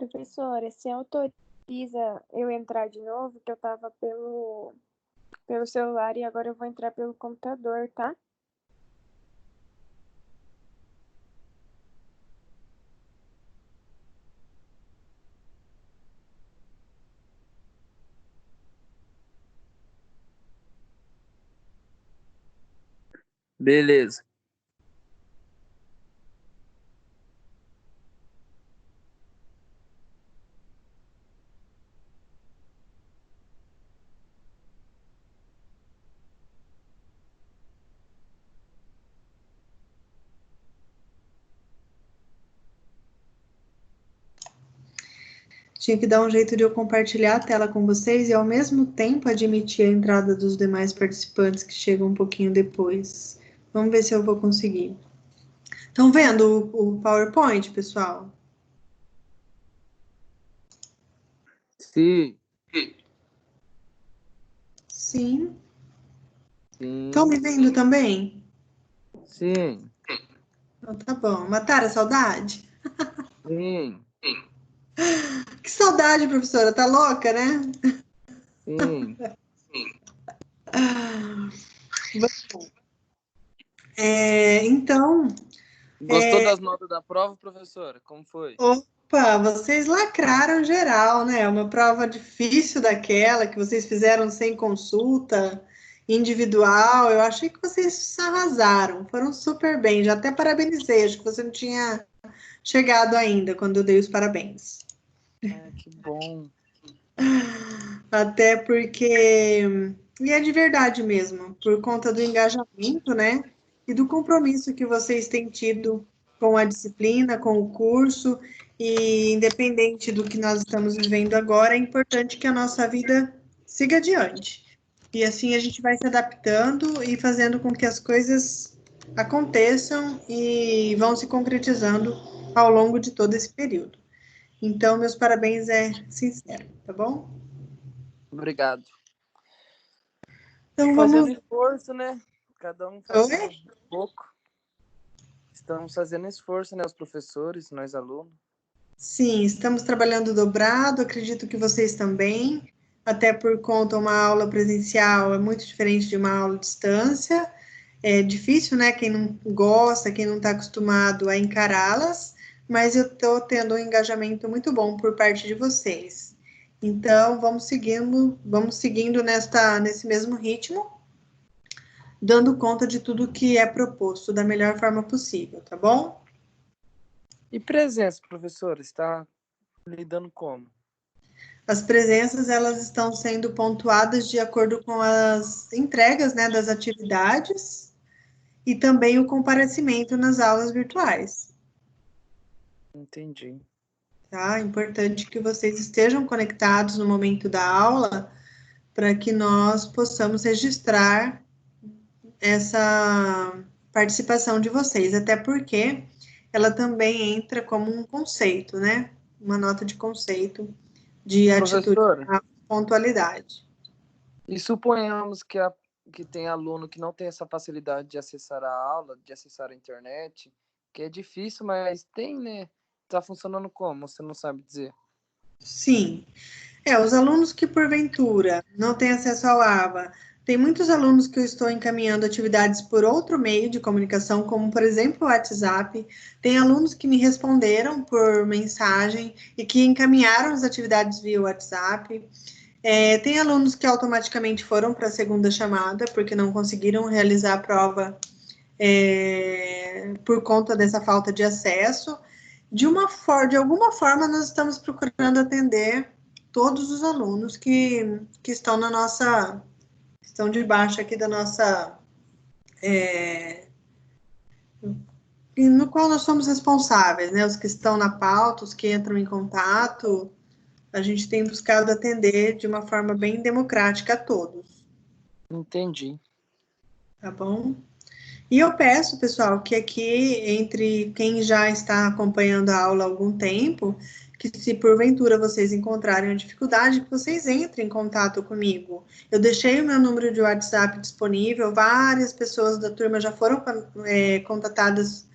Professora, se autoriza eu entrar de novo, que eu tava pelo celular e agora eu vou entrar pelo computador, tá? Beleza. Tinha que dar um jeito de eu compartilhar a tela com vocês e, ao mesmo tempo, admitir a entrada dos demais participantes que chegam um pouquinho depois. Vamos ver se eu vou conseguir. Estão vendo o PowerPoint, pessoal? Sim. Sim. Sim. Estão me vendo também? Sim. Então, tá bom. Mataram a saudade? Sim. Que saudade, professora. Tá louca, né? Sim. Então, Gostou das notas da prova, professora? Como foi? opa, vocês lacraram geral, né? Uma prova difícil daquela que vocês fizeram sem consulta individual. Eu achei que vocês arrasaram, foram super bem. Já até parabenizei, acho que você não tinha chegado ainda quando eu dei os parabéns. Ah, que bom. Até porque, e é de verdade mesmo, por conta do engajamento, né? E do compromisso que vocês têm tido com a disciplina, com o curso, e independente do que nós estamos vivendo agora, é importante que a nossa vida siga adiante. E assim a gente vai se adaptando e fazendo com que as coisas aconteçam e vão se concretizando ao longo de todo esse período. Então, meus parabéns é sincero, tá bom? Obrigado. Então Fazendo vamos. esforço, né? Cada um fazendo Oi? um pouco. Estamos fazendo esforço, né? Os professores, nós alunos. Sim, estamos trabalhando dobrado, acredito que vocês também, até por conta uma aula presencial é muito diferente de uma aula à distância. É difícil, né? Quem não gosta, quem não está acostumado a encará-las, mas eu estou tendo um engajamento muito bom por parte de vocês. Então, vamos seguindo nesse mesmo ritmo, dando conta de tudo que é proposto da melhor forma possível, tá bom? E presença, professora, está lidando como? As presenças, elas estão sendo pontuadas de acordo com as entregas, né, das atividades e também o comparecimento nas aulas virtuais, Entendi. tá? É importante que vocês estejam conectados no momento da aula para que nós possamos registrar essa participação de vocês, até porque ela também entra como um conceito, né? Uma nota de conceito de atitude, Professora, a pontualidade. e suponhamos que tem aluno que não tem essa facilidade de acessar a aula, de acessar a internet, que é difícil, mas tem, né? Tá funcionando como? Você não sabe dizer. Sim. Os alunos que porventura não têm acesso ao ABA, tem muitos alunos que eu estou encaminhando atividades por outro meio de comunicação, como por exemplo o WhatsApp. Tem alunos que me responderam por mensagem e que encaminharam as atividades via WhatsApp. Tem alunos que automaticamente foram para a segunda chamada, porque não conseguiram realizar a prova por conta dessa falta de acesso. De alguma forma, nós estamos procurando atender todos os alunos que estão na nossa, estão debaixo aqui da nossa, no qual nós somos responsáveis, né? Os que estão na pauta, os que entram em contato, a gente tem buscado atender de uma forma bem democrática a todos. Entendi. Tá bom? E eu peço, pessoal, que aqui, entre quem já está acompanhando a aula há algum tempo, que se porventura vocês encontrarem uma dificuldade, que vocês entrem em contato comigo. Eu deixei o meu número de WhatsApp disponível, várias pessoas da turma já foram contatadas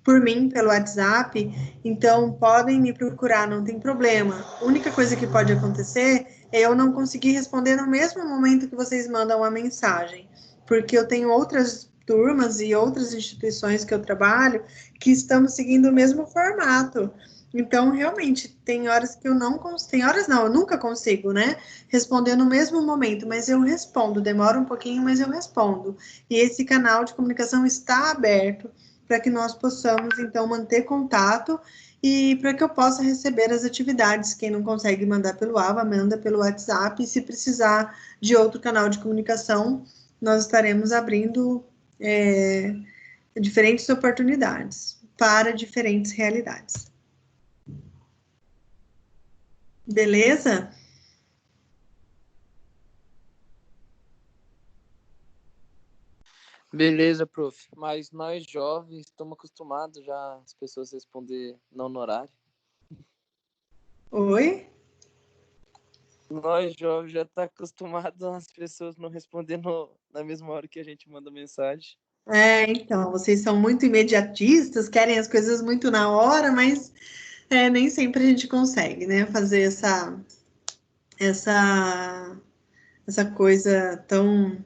por mim, pelo WhatsApp, então podem me procurar, não tem problema. A única coisa que pode acontecer é eu não conseguir responder no mesmo momento que vocês mandam a mensagem, porque eu tenho outras turmas e outras instituições que eu trabalho que estamos seguindo o mesmo formato. Então, realmente, tem horas que eu não consigo, tem horas não, eu nunca consigo, né, responder no mesmo momento, mas eu respondo, demora um pouquinho, mas eu respondo. E esse canal de comunicação está aberto para que nós possamos, então, manter contato e para que eu possa receber as atividades. Quem não consegue mandar pelo AVA, manda pelo WhatsApp, e se precisar de outro canal de comunicação, nós estaremos abrindo diferentes oportunidades para diferentes realidades. Beleza? Beleza, prof. Mas nós jovens estamos acostumados já as pessoas responder não no horário. Oi? Nós jovens já tá acostumados as pessoas não responder na mesma hora que a gente manda mensagem. Então, vocês são muito imediatistas, querem as coisas muito na hora, mas nem sempre a gente consegue, né, fazer essa coisa tão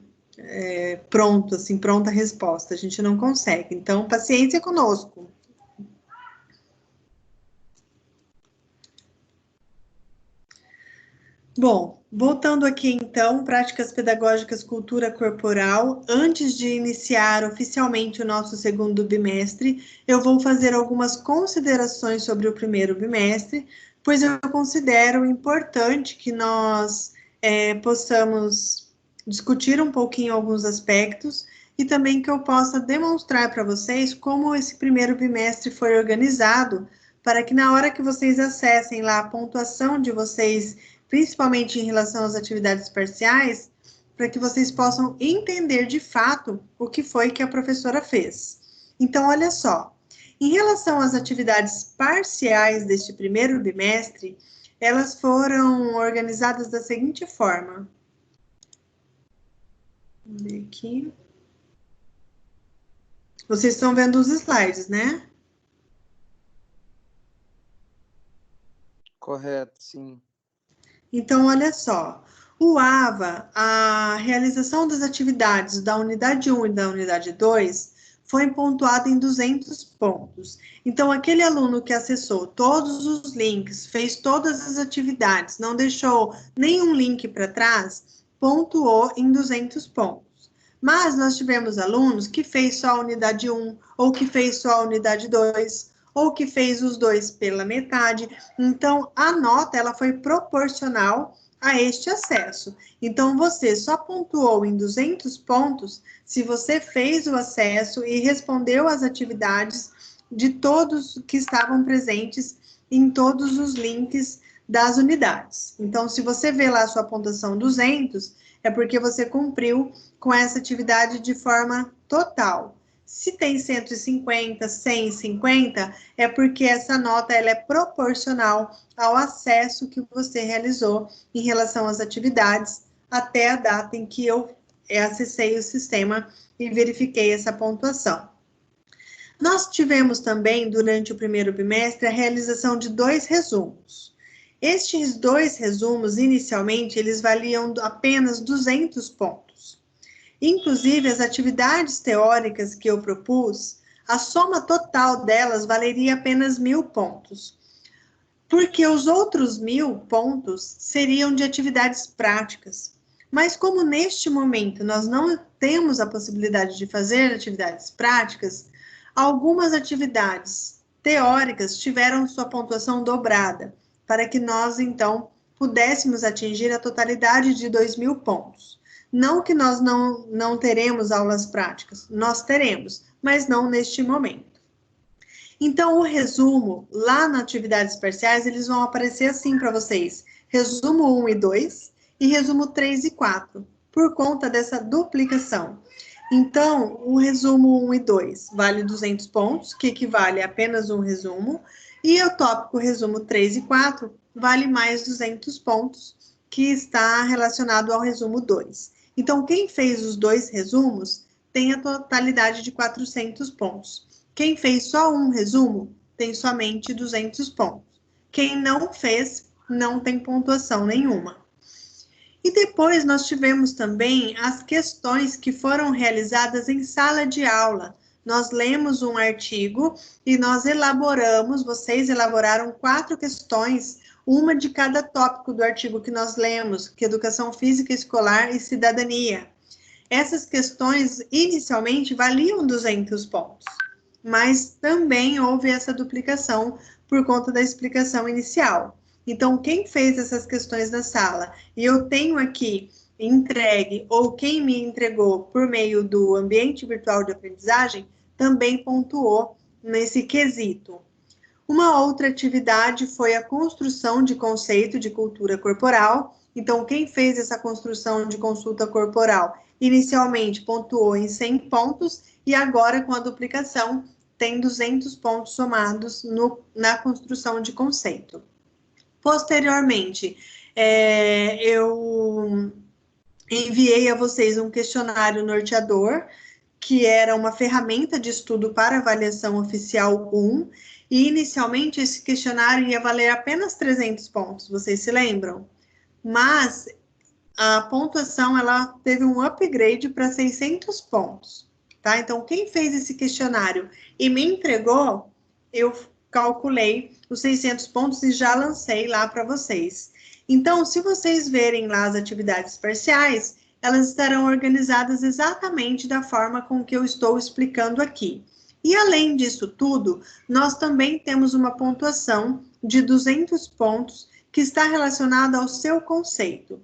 pronto, assim, pronta a resposta. A gente não consegue. Então, paciência conosco. Bom, voltando aqui então, práticas pedagógicas, cultura corporal. Antes de iniciar oficialmente o nosso segundo bimestre, eu vou fazer algumas considerações sobre o primeiro bimestre, pois eu considero importante que nós possamos discutir um pouquinho alguns aspectos e também que eu possa demonstrar para vocês como esse primeiro bimestre foi organizado, para que na hora que vocês acessem lá a pontuação de vocês, principalmente em relação às atividades parciais, para que vocês possam entender de fato o que foi que a professora fez. Então, olha só, em relação às atividades parciais deste primeiro bimestre, elas foram organizadas da seguinte forma. Vamos ver aqui. Vocês estão vendo os slides, né? Correto, sim. Então, olha só, o AVA, a realização das atividades da unidade 1 e da unidade 2 foi pontuada em 200 pontos. Então, aquele aluno que acessou todos os links, fez todas as atividades, não deixou nenhum link para trás, pontuou em 200 pontos. Mas nós tivemos alunos que fez só a unidade 1, ou que fez só a unidade 2, ou que fez os dois pela metade. Então, a nota ela foi proporcional a este acesso. Então, você só pontuou em 200 pontos se você fez o acesso e respondeu às atividades de todos que estavam presentes em todos os links das unidades. Então, se você vê lá a sua pontuação 200, é porque você cumpriu com essa atividade de forma total. Se tem 150, 150, é porque essa nota ela é proporcional ao acesso que você realizou em relação às atividades até a data em que eu acessei o sistema e verifiquei essa pontuação. Nós tivemos também, durante o primeiro bimestre, a realização de 2 resumos. Estes 2 resumos, inicialmente, eles valiam apenas 200 pontos. Inclusive, as atividades teóricas que eu propus, a soma total delas valeria apenas 1.000 pontos, porque os outros 1.000 pontos seriam de atividades práticas. Mas como neste momento nós não temos a possibilidade de fazer atividades práticas, algumas atividades teóricas tiveram sua pontuação dobrada, para que nós, então, pudéssemos atingir a totalidade de 2.000 pontos. Não que nós não teremos aulas práticas, nós teremos, mas não neste momento. Então, o resumo, lá nas atividades parciais, eles vão aparecer assim para vocês. Resumo 1 e 2 e resumo 3 e 4, por conta dessa duplicação. Então, o resumo 1 e 2 vale 200 pontos, que equivale a apenas um resumo, e o tópico resumo 3 e 4 vale mais 200 pontos, que está relacionado ao resumo 2. Então, quem fez os 2 resumos tem a totalidade de 400 pontos. Quem fez só um resumo tem somente 200 pontos. Quem não fez, não tem pontuação nenhuma. E depois nós tivemos também as questões que foram realizadas em sala de aula. Nós lemos um artigo e nós elaboramos, vocês elaboraram 4 questões, uma de cada tópico do artigo que nós lemos, que é Educação Física Escolar e Cidadania. Essas questões, inicialmente, valiam 200 pontos, mas também houve essa duplicação por conta da explicação inicial. Então, quem fez essas questões na sala, e eu tenho aqui entregue, ou quem me entregou por meio do ambiente virtual de aprendizagem, também pontuou nesse quesito. Uma outra atividade foi a construção de conceito de cultura corporal. Então, quem fez essa construção de consulta corporal, inicialmente pontuou em 100 pontos, e agora, com a duplicação, tem 200 pontos somados na construção de conceito. Posteriormente, eu enviei a vocês um questionário norteador, que era uma ferramenta de estudo para avaliação oficial 1, e inicialmente esse questionário ia valer apenas 300 pontos, vocês se lembram? Mas a pontuação, ela teve um upgrade para 600 pontos, tá? Então, quem fez esse questionário e me entregou, eu calculei os 600 pontos e já lancei lá para vocês. Então, se vocês verem lá as atividades parciais, elas estarão organizadas exatamente da forma com que eu estou explicando aqui. E além disso tudo, nós também temos uma pontuação de 200 pontos que está relacionada ao seu conceito.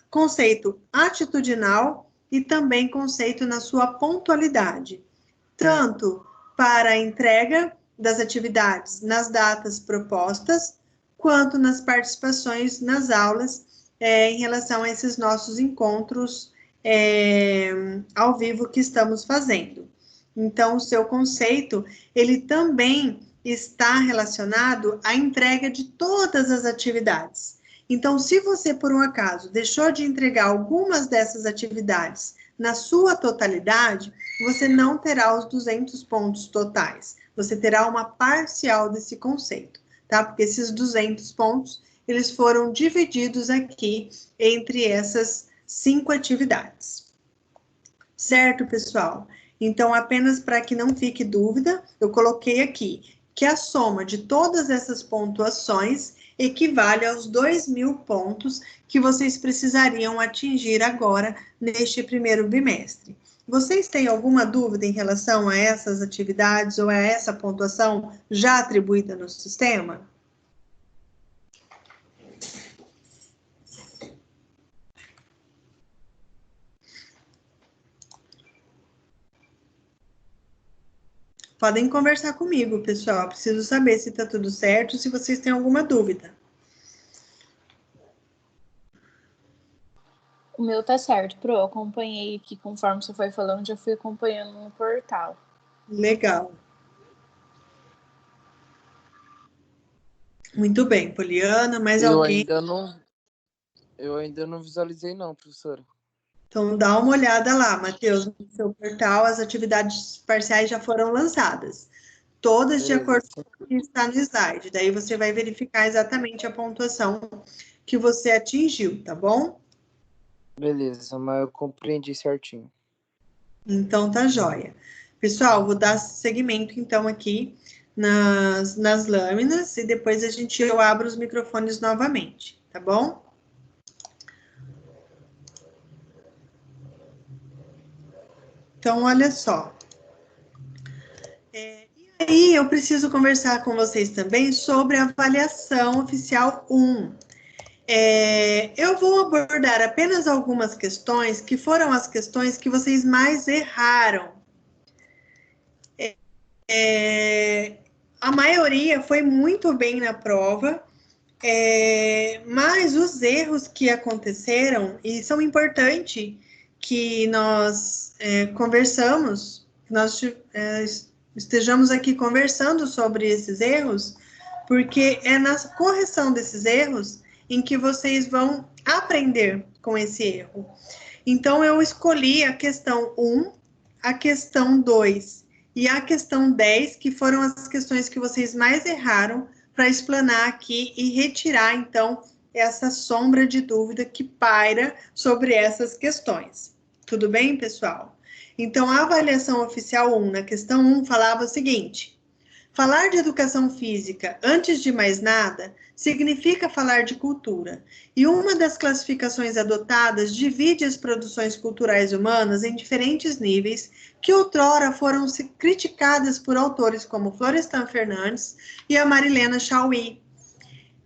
Conceito atitudinal e também conceito na sua pontualidade. Tanto para a entrega das atividades nas datas propostas, quanto nas participações nas aulas em relação a esses nossos encontros ao vivo que estamos fazendo. Então, o seu conceito, ele também está relacionado à entrega de todas as atividades. Então, se você, por um acaso, deixou de entregar algumas dessas atividades na sua totalidade, você não terá os 200 pontos totais. Você terá uma parcial desse conceito, tá? Porque esses 200 pontos, eles foram divididos aqui entre essas 5 atividades. Certo, pessoal? Então, apenas para que não fique dúvida, eu coloquei aqui que a soma de todas essas pontuações equivale aos 2.000 pontos que vocês precisariam atingir agora neste primeiro bimestre. Vocês têm alguma dúvida em relação a essas atividades ou a essa pontuação já atribuída no sistema? Podem conversar comigo, pessoal. Eu preciso saber se está tudo certo, se vocês têm alguma dúvida. O meu tá certo, Pro. Eu acompanhei aqui, conforme você foi falando, já fui acompanhando no portal. Legal. Muito bem, Poliana, mas alguém... Eu ainda não visualizei não, professora. Então, dá uma olhada lá, Matheus, no seu portal, as atividades parciais já foram lançadas. Todas de acordo com o que está no slide. Daí você vai verificar exatamente a pontuação que você atingiu, tá bom? Beleza, mas eu compreendi certinho. Então, tá jóia. Pessoal, vou dar seguimento, então, aqui nas lâminas e depois eu abro os microfones novamente, tá bom? Então, olha só. E aí, eu preciso conversar com vocês também sobre a avaliação oficial 1. Eu vou abordar apenas algumas questões que foram as questões que vocês mais erraram. A maioria foi muito bem na prova, mas os erros que aconteceram, e são importantes que nós conversamos, nós estejamos aqui conversando sobre esses erros, porque é na correção desses erros em que vocês vão aprender com esse erro. Então, eu escolhi a questão 1, a questão 2 e a questão 10, que foram as questões que vocês mais erraram, para explanar aqui e retirar, então, essa sombra de dúvida que paira sobre essas questões. Tudo bem, pessoal? Então, a avaliação oficial 1, na questão 1, falava o seguinte: falar de educação física, antes de mais nada, significa falar de cultura. E uma das classificações adotadas divide as produções culturais humanas em diferentes níveis, que outrora foram criticadas por autores como Florestan Fernandes e a Marilena Chauí.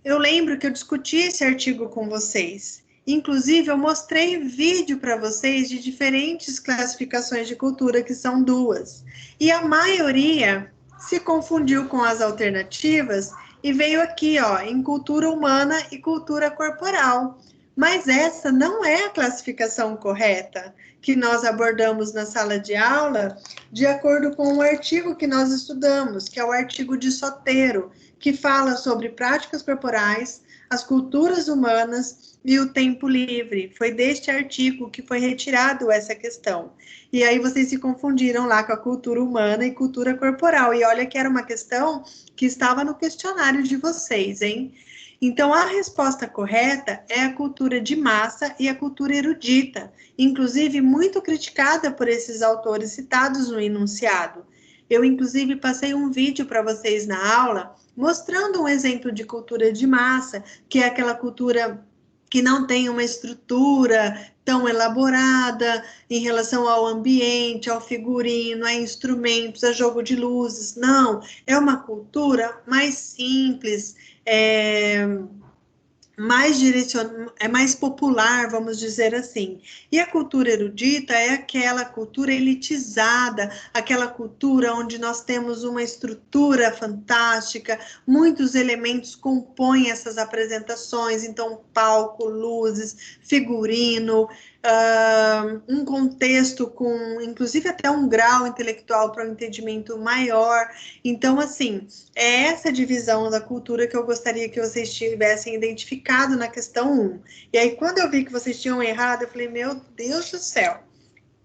Eu lembro que eu discuti esse artigo com vocês. Inclusive, eu mostrei vídeo para vocês de diferentes classificações de cultura, que são 2. E a maioria se confundiu com as alternativas e veio aqui, ó, em cultura humana e cultura corporal. Mas essa não é a classificação correta que nós abordamos na sala de aula, de acordo com o artigo que nós estudamos, que é o artigo de Soteiro, que fala sobre práticas corporais, as culturas humanas e o tempo livre. Foi deste artigo que foi retirado essa questão. E aí vocês se confundiram lá com a cultura humana e cultura corporal. E olha que era uma questão que estava no questionário de vocês, hein? Então, a resposta correta é a cultura de massa e a cultura erudita, inclusive muito criticada por esses autores citados no enunciado. Eu, inclusive, passei um vídeo para vocês na aula, mostrando um exemplo de cultura de massa, que é aquela cultura que não tem uma estrutura tão elaborada em relação ao ambiente, ao figurino, a instrumentos, a jogo de luzes. Não, é uma cultura mais simples, mais popular, vamos dizer assim. E a cultura erudita é aquela cultura elitizada, aquela cultura onde nós temos uma estrutura fantástica, muitos elementos compõem essas apresentações, então palco, luzes, figurino, um contexto com, inclusive, até um grau intelectual para um entendimento maior. Então, assim, é essa divisão da cultura que eu gostaria que vocês tivessem identificado na questão 1. E aí, quando eu vi que vocês tinham errado, eu falei, meu Deus do céu,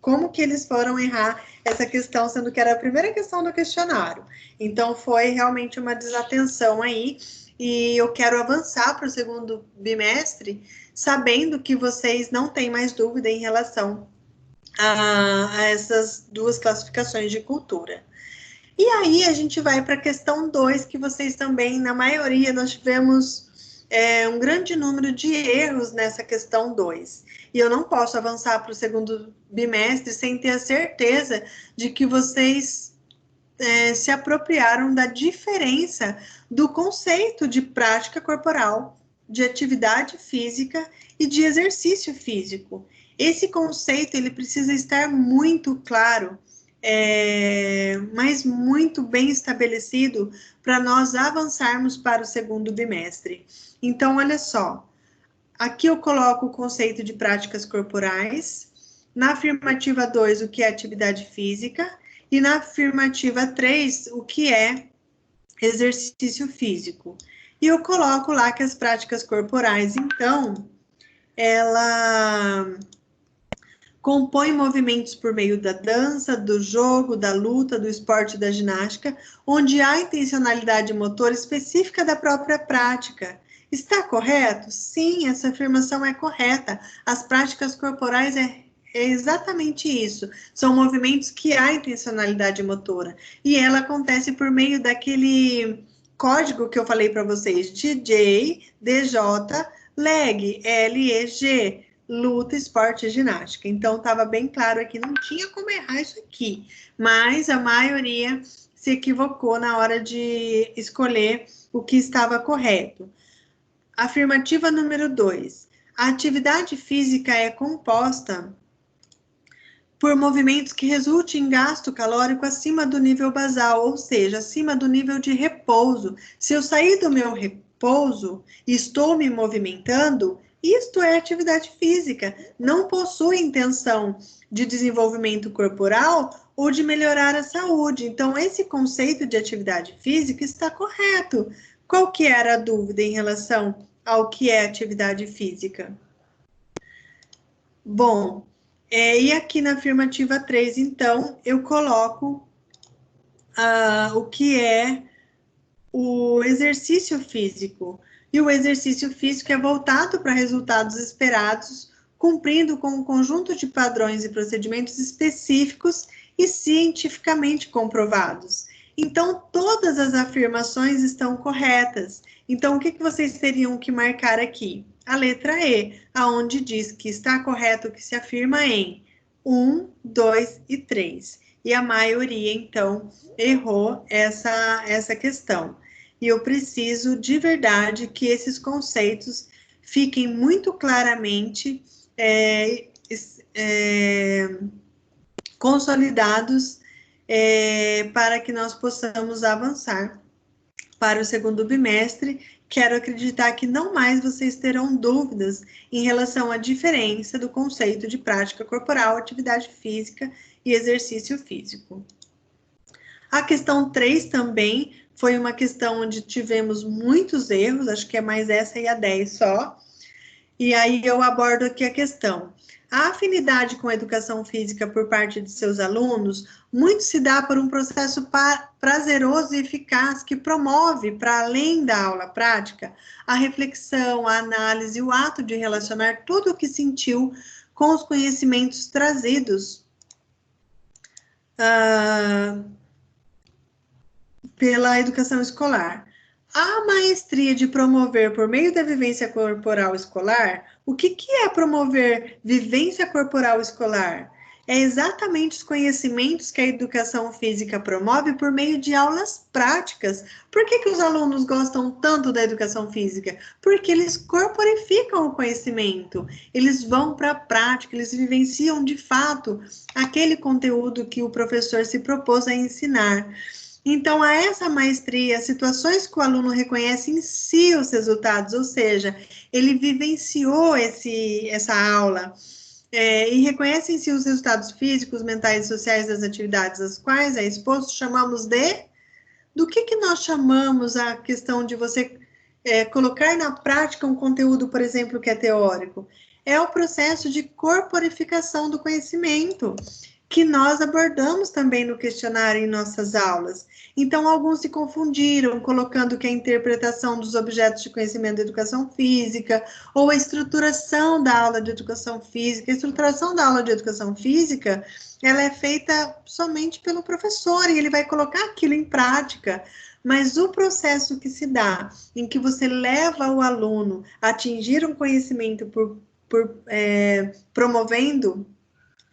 como que eles foram errar essa questão, sendo que era a primeira questão do questionário? Então, foi realmente uma desatenção aí, e eu quero avançar para o segundo bimestre, sabendo que vocês não têm mais dúvida em relação a essas 2 classificações de cultura. E aí a gente vai para a questão 2, que vocês também, na maioria, nós tivemos um grande número de erros nessa questão 2. E eu não posso avançar para o segundo bimestre sem ter a certeza de que vocês se apropriaram da diferença do conceito de prática corporal, de atividade física e de exercício físico. Esse conceito ele precisa estar muito claro, mas muito bem estabelecido para nós avançarmos para o segundo bimestre. Então, olha só, aqui eu coloco o conceito de práticas corporais, na afirmativa 2, o que é atividade física, e na afirmativa 3, o que é exercício físico. E eu coloco lá que as práticas corporais, então, ela compõe movimentos por meio da dança, do jogo, da luta, do esporte e da ginástica, onde há intencionalidade motora específica da própria prática. Está correto? Sim, essa afirmação é correta. As práticas corporais é exatamente isso. São movimentos que há intencionalidade motora. E ela acontece por meio daquele código que eu falei para vocês, DJ, DJ, LEG, LEG, luta, esporte e ginástica. Então, estava bem claro aqui, não tinha como errar isso aqui. Mas a maioria se equivocou na hora de escolher o que estava correto. Afirmativa número 2. A atividade física é composta por movimentos que resultem em gasto calórico acima do nível basal, ou seja, acima do nível de repouso. Se eu sair do meu repouso e estou me movimentando, isto é atividade física. Não possui intenção de desenvolvimento corporal ou de melhorar a saúde. Então, esse conceito de atividade física está correto. Qual que era a dúvida em relação ao que é atividade física? Bom, e aqui na afirmativa 3, então, eu coloco o que é o exercício físico. E o exercício físico é voltado para resultados esperados, cumprindo com um conjunto de padrões e procedimentos específicos e cientificamente comprovados. Então, todas as afirmações estão corretas. Então, o que vocês teriam que marcar aqui? A letra E, aonde diz que está correto o que se afirma em 1, 2 e 3. E a maioria, então, errou essa questão. E eu preciso, de verdade, que esses conceitos fiquem muito claramente consolidados para que nós possamos avançar para o segundo bimestre. Quero acreditar que não mais vocês terão dúvidas em relação à diferença do conceito de prática corporal, atividade física e exercício físico. A questão 3 também foi uma questão onde tivemos muitos erros, acho que é mais essa e a 10 só. E aí eu abordo aqui a questão. A afinidade com a educação física por parte de seus alunos muito se dá por um processo prazeroso e eficaz que promove, para além da aula prática, a reflexão, a análise, o ato de relacionar tudo o que sentiu com os conhecimentos trazidos pela educação escolar. A maestria de promover por meio da vivência corporal escolar, o que é promover vivência corporal escolar? É exatamente os conhecimentos que a educação física promove por meio de aulas práticas. Por que os alunos gostam tanto da educação física? Porque eles corporificam o conhecimento, eles vão para a prática, eles vivenciam de fato aquele conteúdo que o professor se propôs a ensinar. Então, a essa maestria, situações que o aluno reconhece em si os resultados, ou seja, ele vivenciou essa aula e reconhece em si os resultados físicos, mentais e sociais das atividades às quais é exposto, chamamos de... Do que nós chamamos a questão de você colocar na prática um conteúdo, por exemplo, que é teórico? É o processo de corporificação do conhecimento, que nós abordamos também no questionário em nossas aulas. Então, alguns se confundiram, colocando que a interpretação dos objetos de conhecimento da educação física, ou a estruturação da aula de educação física. A estruturação da aula de educação física, ela é feita somente pelo professor, e ele vai colocar aquilo em prática. Mas o processo que se dá, em que você leva o aluno a atingir um conhecimento promovendo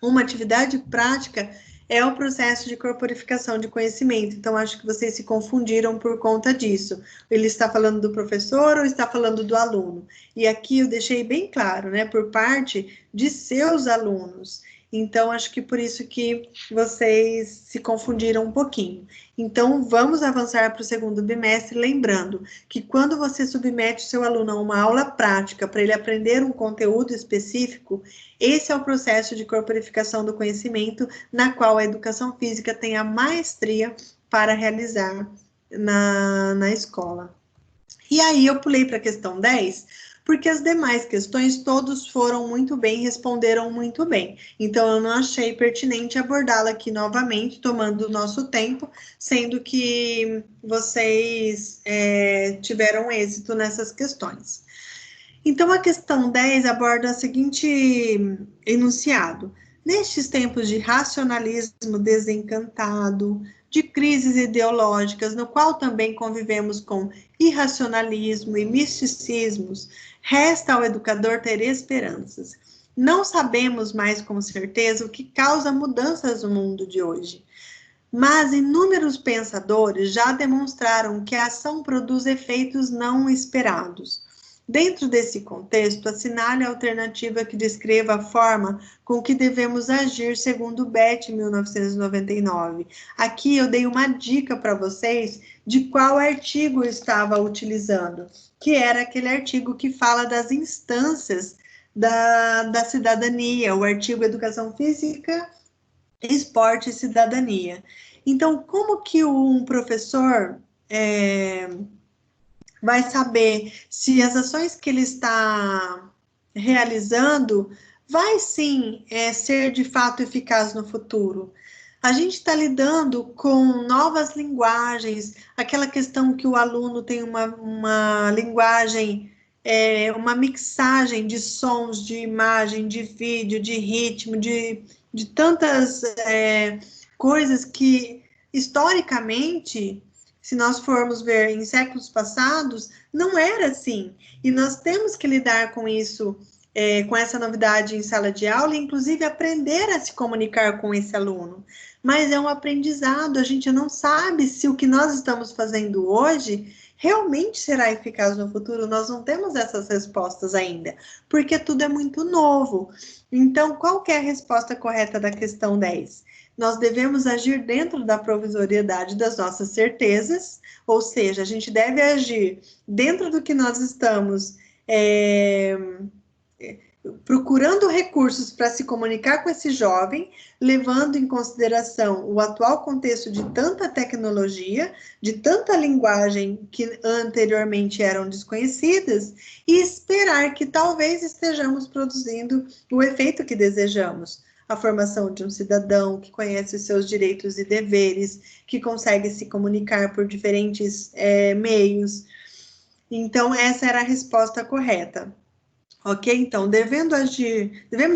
uma atividade prática, é o processo de corporificação de conhecimento. Então, acho que vocês se confundiram por conta disso. Ele está falando do professor ou está falando do aluno? E aqui eu deixei bem claro, né, por parte de seus alunos. Então, acho que por isso que vocês se confundiram um pouquinho. Então, vamos avançar para o segundo bimestre, lembrando que quando você submete o seu aluno a uma aula prática para ele aprender um conteúdo específico, esse é o processo de corporificação do conhecimento, na qual a educação física tem a maestria para realizar na escola. E aí eu pulei para a questão 10, porque as demais questões todos foram muito bem, responderam muito bem. Então, eu não achei pertinente abordá-la aqui novamente, tomando o nosso tempo, sendo que vocês tiveram êxito nessas questões. Então, a questão 10 aborda o seguinte enunciado. Nestes tempos de racionalismo desencantado, de crises ideológicas, no qual também convivemos com irracionalismo e misticismos, resta ao educador ter esperanças. Não sabemos mais com certeza o que causa mudanças no mundo de hoje, mas inúmeros pensadores já demonstraram que a ação produz efeitos não esperados. Dentro desse contexto, assinale a alternativa que descreva a forma com que devemos agir segundo Beth, 1999. Aqui eu dei uma dica para vocês de qual artigo eu estava utilizando, que era aquele artigo que fala das instâncias da cidadania, o artigo Educação Física, Esporte e Cidadania. Então, como que um professor vai saber se as ações que ele está realizando vai sim ser de fato eficaz no futuro? A gente está lidando com novas linguagens, aquela questão que o aluno tem uma linguagem, uma mixagem de sons, de imagem, de vídeo, de ritmo, de tantas coisas que, historicamente, se nós formos ver em séculos passados, não era assim. E nós temos que lidar com isso, com essa novidade em sala de aula, e inclusive aprender a se comunicar com esse aluno. Mas é um aprendizado, a gente não sabe se o que nós estamos fazendo hoje realmente será eficaz no futuro, nós não temos essas respostas ainda, porque tudo é muito novo. Então, qual que é a resposta correta da questão 10? Nós devemos agir dentro da provisoriedade das nossas certezas, ou seja, a gente deve agir dentro do que nós estamos procurando recursos para se comunicar com esse jovem, levando em consideração o atual contexto de tanta tecnologia, de tanta linguagem que anteriormente eram desconhecidas, e esperar que talvez estejamos produzindo o efeito que desejamos. A formação de um cidadão que conhece os seus direitos e deveres, que consegue se comunicar por diferentes meios. Então, essa era a resposta correta. Ok? Então, devemos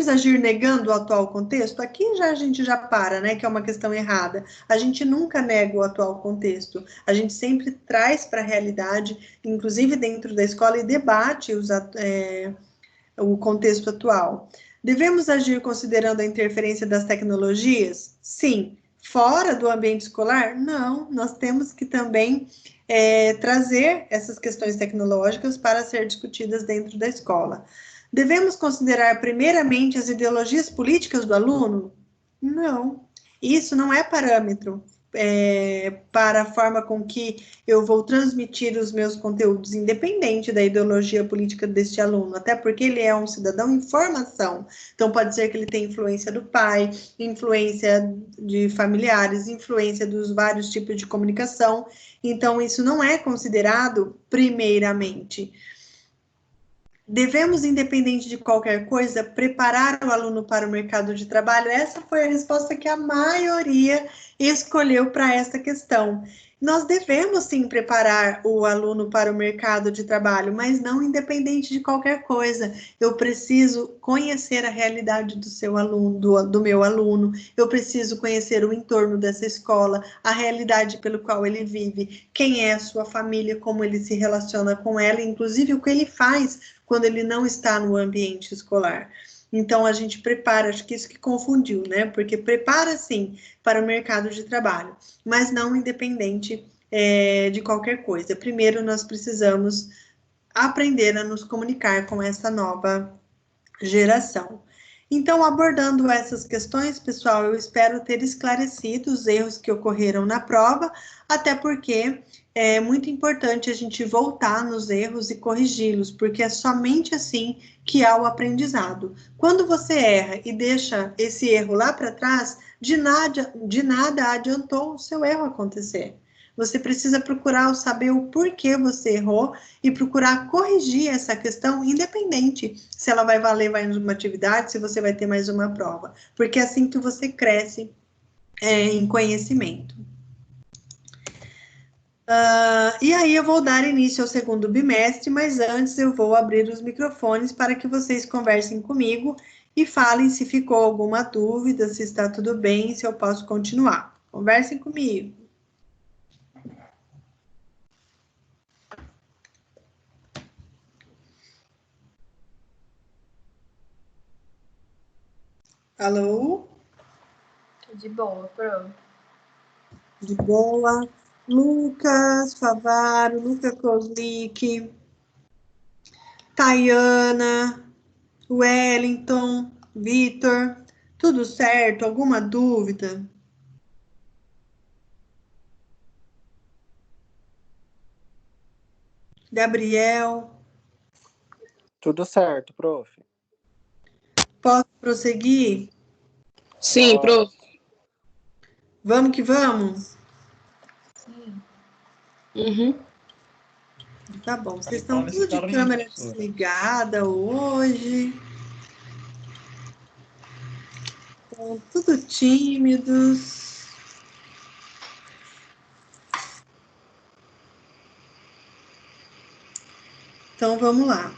agir negando o atual contexto? Aqui a gente já para, né? Que é uma questão errada. A gente nunca nega o atual contexto. A gente sempre traz para a realidade, inclusive dentro da escola, e debate o contexto atual. Devemos agir considerando a interferência das tecnologias? Sim. Fora do ambiente escolar? Não. Nós temos que também trazer essas questões tecnológicas para ser discutidas dentro da escola. Devemos considerar primeiramente as ideologias políticas do aluno? Não. Isso não é parâmetro para a forma com que eu vou transmitir os meus conteúdos, independente da ideologia política deste aluno, até porque ele é um cidadão em formação. Então, pode ser que ele tenha influência do pai, influência de familiares, influência dos vários tipos de comunicação. Então, isso não é considerado primeiramente. Devemos, independente de qualquer coisa, preparar o aluno para o mercado de trabalho? Essa foi a resposta que a maioria escolheu para essa questão. Nós devemos, sim, preparar o aluno para o mercado de trabalho, mas não independente de qualquer coisa. Eu preciso conhecer a realidade do seu aluno, do meu aluno, eu preciso conhecer o entorno dessa escola, a realidade pelo qual ele vive, quem é a sua família, como ele se relaciona com ela, inclusive o que ele faz quando ele não está no ambiente escolar. Então, a gente prepara, acho que isso que confundiu, né? Porque prepara, sim, para o mercado de trabalho, mas não independente de qualquer coisa. Primeiro, nós precisamos aprender a nos comunicar com essa nova geração. Então, abordando essas questões, pessoal, eu espero ter esclarecido os erros que ocorreram na prova, até porque é muito importante a gente voltar nos erros e corrigi-los, porque é somente assim que há o aprendizado. Quando você erra e deixa esse erro lá para trás, de nada adiantou o seu erro acontecer. Você precisa procurar saber o porquê você errou e procurar corrigir essa questão, independente se ela vai valer mais uma atividade, se você vai ter mais uma prova, porque é assim que você cresce em conhecimento. E aí eu vou dar início ao segundo bimestre, mas antes eu vou abrir os microfones para que vocês conversem comigo e falem se ficou alguma dúvida, se está tudo bem, se eu posso continuar. Conversem comigo. Alô? De boa, pronto. De boa. Lucas Favaro, Luca Kozlik, Tayana, Wellington, Vitor, tudo certo? Alguma dúvida? Gabriel, Tudo certo, prof. posso prosseguir? Sim, prof. Vamos que vamos? Sim. Uhum. Tá bom, vocês estão tudo de câmera desligada hoje. Estão tudo tímidos. Então, vamos lá.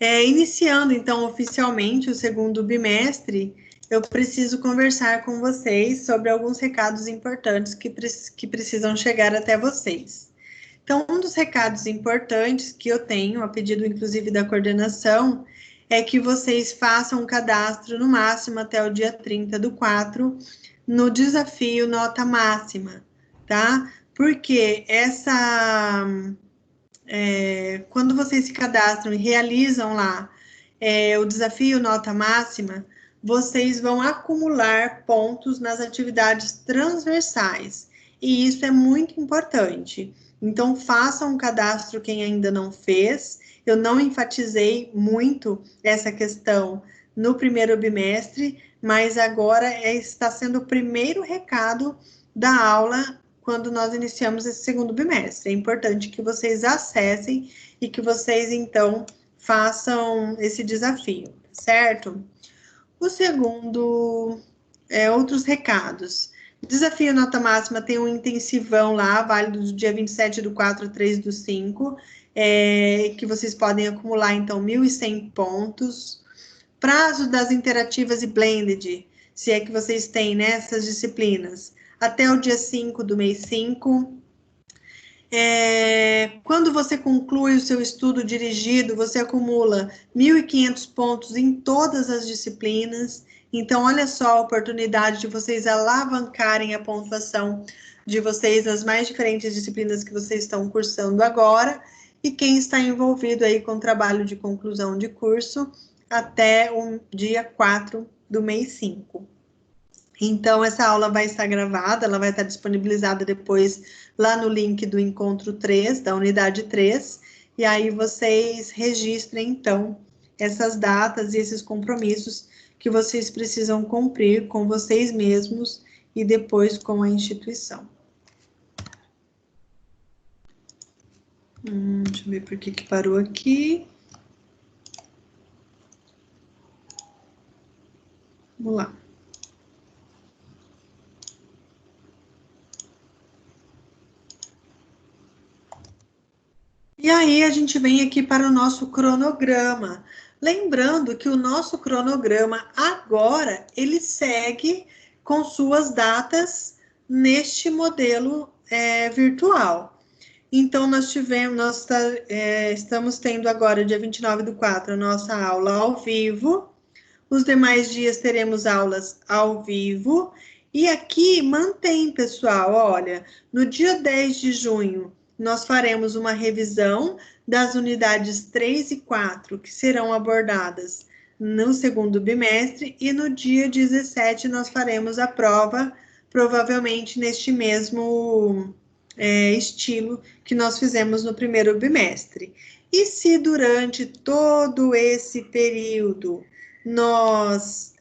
Iniciando, então, oficialmente o segundo bimestre, eu preciso conversar com vocês sobre alguns recados importantes que precisam chegar até vocês. Então, um dos recados importantes que eu tenho, a pedido inclusive da coordenação, é que vocês façam um cadastro no máximo até o dia 30/4 no desafio Nota Máxima, tá? Porque quando vocês se cadastram e realizam lá o desafio Nota Máxima, vocês vão acumular pontos nas atividades transversais. E isso é muito importante. Então, façam um cadastro quem ainda não fez. Eu não enfatizei muito essa questão no primeiro bimestre, mas agora está sendo o primeiro recado da aula quando nós iniciamos esse segundo bimestre. É importante que vocês acessem e que vocês, então, façam esse desafio, certo? O segundo, outros recados. Desafio Nota Máxima tem um intensivão lá, válido do dia 27/4 a 3/5, que vocês podem acumular, então, 1.100 pontos. Prazo das interativas e blended, se é que vocês têm nessas disciplinas, até o dia 5 do mês 5. Quando você conclui o seu estudo dirigido, você acumula 1.500 pontos em todas as disciplinas. Então, olha só a oportunidade de vocês alavancarem a pontuação de vocês nas mais diferentes disciplinas que vocês estão cursando agora. E quem está envolvido aí com o trabalho de conclusão de curso até o dia 4 do mês 5. Então, essa aula vai estar gravada, ela vai estar disponibilizada depois lá no link do encontro 3, da unidade 3, e aí vocês registrem, então, essas datas e esses compromissos que vocês precisam cumprir com vocês mesmos e depois com a instituição. Deixa eu ver por que parou aqui. Vamos lá. E aí a gente vem aqui para o nosso cronograma. Lembrando que o nosso cronograma agora, ele segue com suas datas neste modelo virtual. Então, nós estamos tendo agora, dia 29/4, a nossa aula ao vivo. Os demais dias teremos aulas ao vivo. E aqui mantém, pessoal, olha, no dia 10 de junho, nós faremos uma revisão das unidades 3 e 4, que serão abordadas no segundo bimestre, e no dia 17 nós faremos a prova, provavelmente neste mesmo estilo que nós fizemos no primeiro bimestre. E se durante todo esse período nós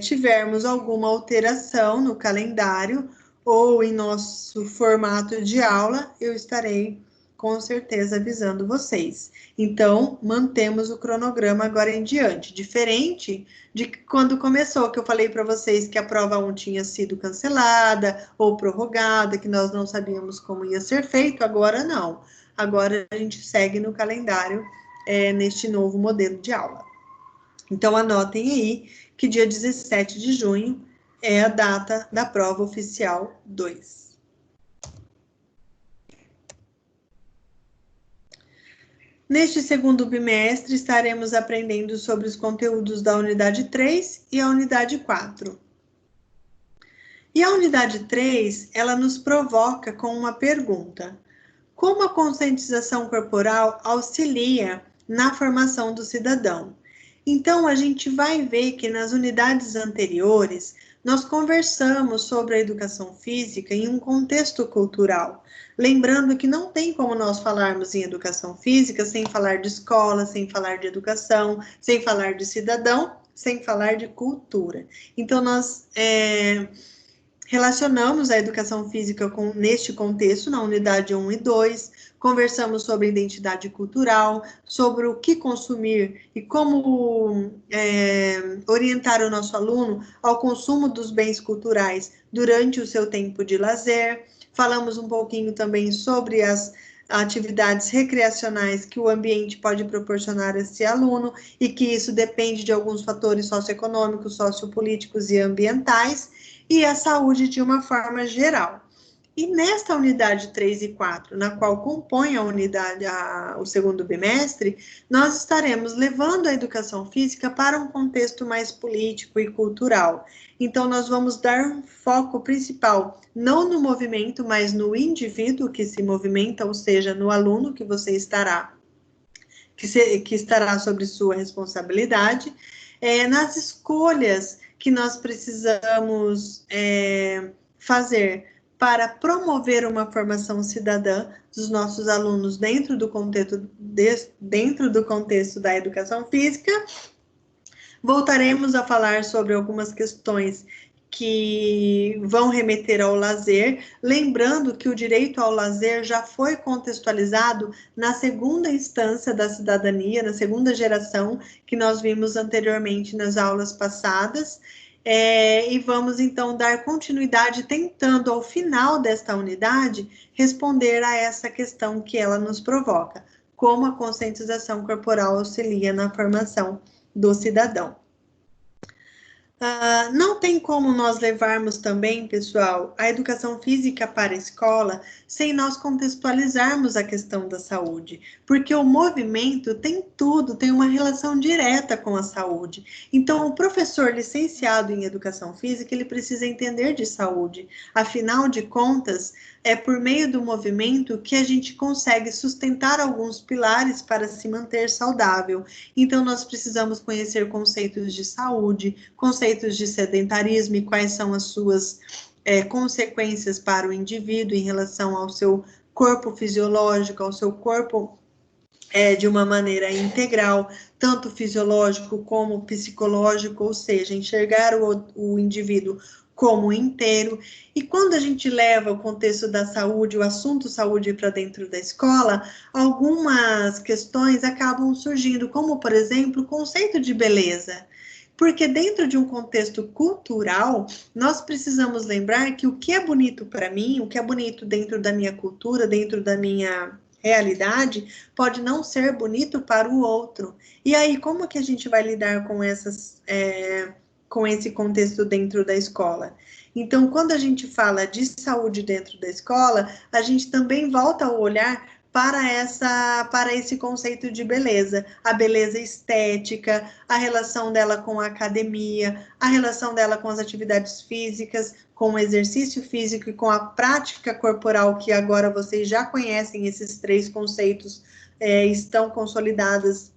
tivermos alguma alteração no calendário ou em nosso formato de aula, eu estarei com certeza avisando vocês. Então, mantemos o cronograma agora em diante, diferente de quando começou, que eu falei para vocês que a prova 1 tinha sido cancelada ou prorrogada, que nós não sabíamos como ia ser feito, agora não. Agora a gente segue no calendário neste novo modelo de aula. Então, anotem aí que dia 17 de junho é a data da prova oficial 2. Neste segundo bimestre, estaremos aprendendo sobre os conteúdos da unidade 3 e a unidade 4. E a unidade 3, ela nos provoca com uma pergunta: como a conscientização corporal auxilia na formação do cidadão? Então, a gente vai ver que nas unidades anteriores, nós conversamos sobre a educação física em um contexto cultural. Lembrando que não tem como nós falarmos em educação física sem falar de escola, sem falar de educação, sem falar de cidadão, sem falar de cultura. Então, nós relacionamos a educação física neste contexto, na unidade 1 e 2, conversamos sobre identidade cultural, sobre o que consumir e como orientar o nosso aluno ao consumo dos bens culturais durante o seu tempo de lazer. Falamos um pouquinho também sobre as atividades recreacionais que o ambiente pode proporcionar a esse aluno e que isso depende de alguns fatores socioeconômicos, sociopolíticos e ambientais, e a saúde de uma forma geral. E nesta unidade 3 e 4, na qual compõe a unidade, o segundo bimestre, nós estaremos levando a educação física para um contexto mais político e cultural. Então, nós vamos dar um foco principal, não no movimento, mas no indivíduo que se movimenta, ou seja, no aluno que você estará, que estará sobre sua responsabilidade, nas escolhas que nós precisamos fazer para promover uma formação cidadã dos nossos alunos dentro do contexto da educação física. Voltaremos a falar sobre algumas questões que vão remeter ao lazer, lembrando que o direito ao lazer já foi contextualizado na segunda instância da cidadania, na segunda geração, que nós vimos anteriormente nas aulas passadas, e vamos então dar continuidade, tentando ao final desta unidade responder a essa questão que ela nos provoca, como a conscientização corporal auxilia na formação do cidadão. Não tem como nós levarmos também, pessoal, a educação física para a escola sem nós contextualizarmos a questão da saúde, porque o movimento tem tudo, tem uma relação direta com a saúde. Então, o professor licenciado em educação física, ele precisa entender de saúde. Afinal de contas, é por meio do movimento que a gente consegue sustentar alguns pilares para se manter saudável. Então, nós precisamos conhecer conceitos de saúde, conceitos de sedentarismo e quais são as suas consequências para o indivíduo em relação ao seu corpo fisiológico, ao seu corpo de uma maneira integral, tanto fisiológico como psicológico, ou seja, enxergar o indivíduo como inteiro. E quando a gente leva o contexto da saúde, o assunto saúde para dentro da escola, algumas questões acabam surgindo, como, por exemplo, o conceito de beleza. Porque dentro de um contexto cultural, nós precisamos lembrar que o que é bonito para mim, o que é bonito dentro da minha cultura, dentro da minha realidade, pode não ser bonito para o outro. E aí, como que a gente vai lidar com com esse contexto dentro da escola? Então, quando a gente fala de saúde dentro da escola, a gente também volta o olhar para esse conceito de beleza, a beleza estética, a relação dela com a academia, a relação dela com as atividades físicas, com o exercício físico e com a prática corporal, que agora vocês já conhecem, esses três conceitos estão consolidados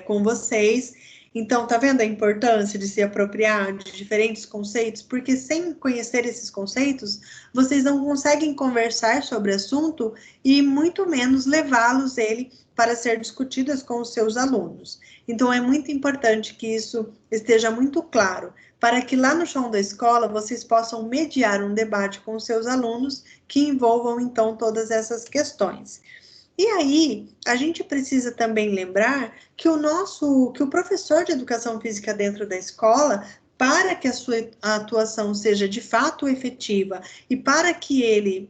com vocês. Então, tá vendo a importância de se apropriar de diferentes conceitos? Porque sem conhecer esses conceitos, vocês não conseguem conversar sobre o assunto e muito menos levá-los para ser discutidas com os seus alunos. Então, é muito importante que isso esteja muito claro, para que lá no chão da escola vocês possam mediar um debate com os seus alunos que envolvam, então, todas essas questões. E aí, a gente precisa também lembrar que o professor de educação física dentro da escola, para que a sua atuação seja de fato efetiva e para que ele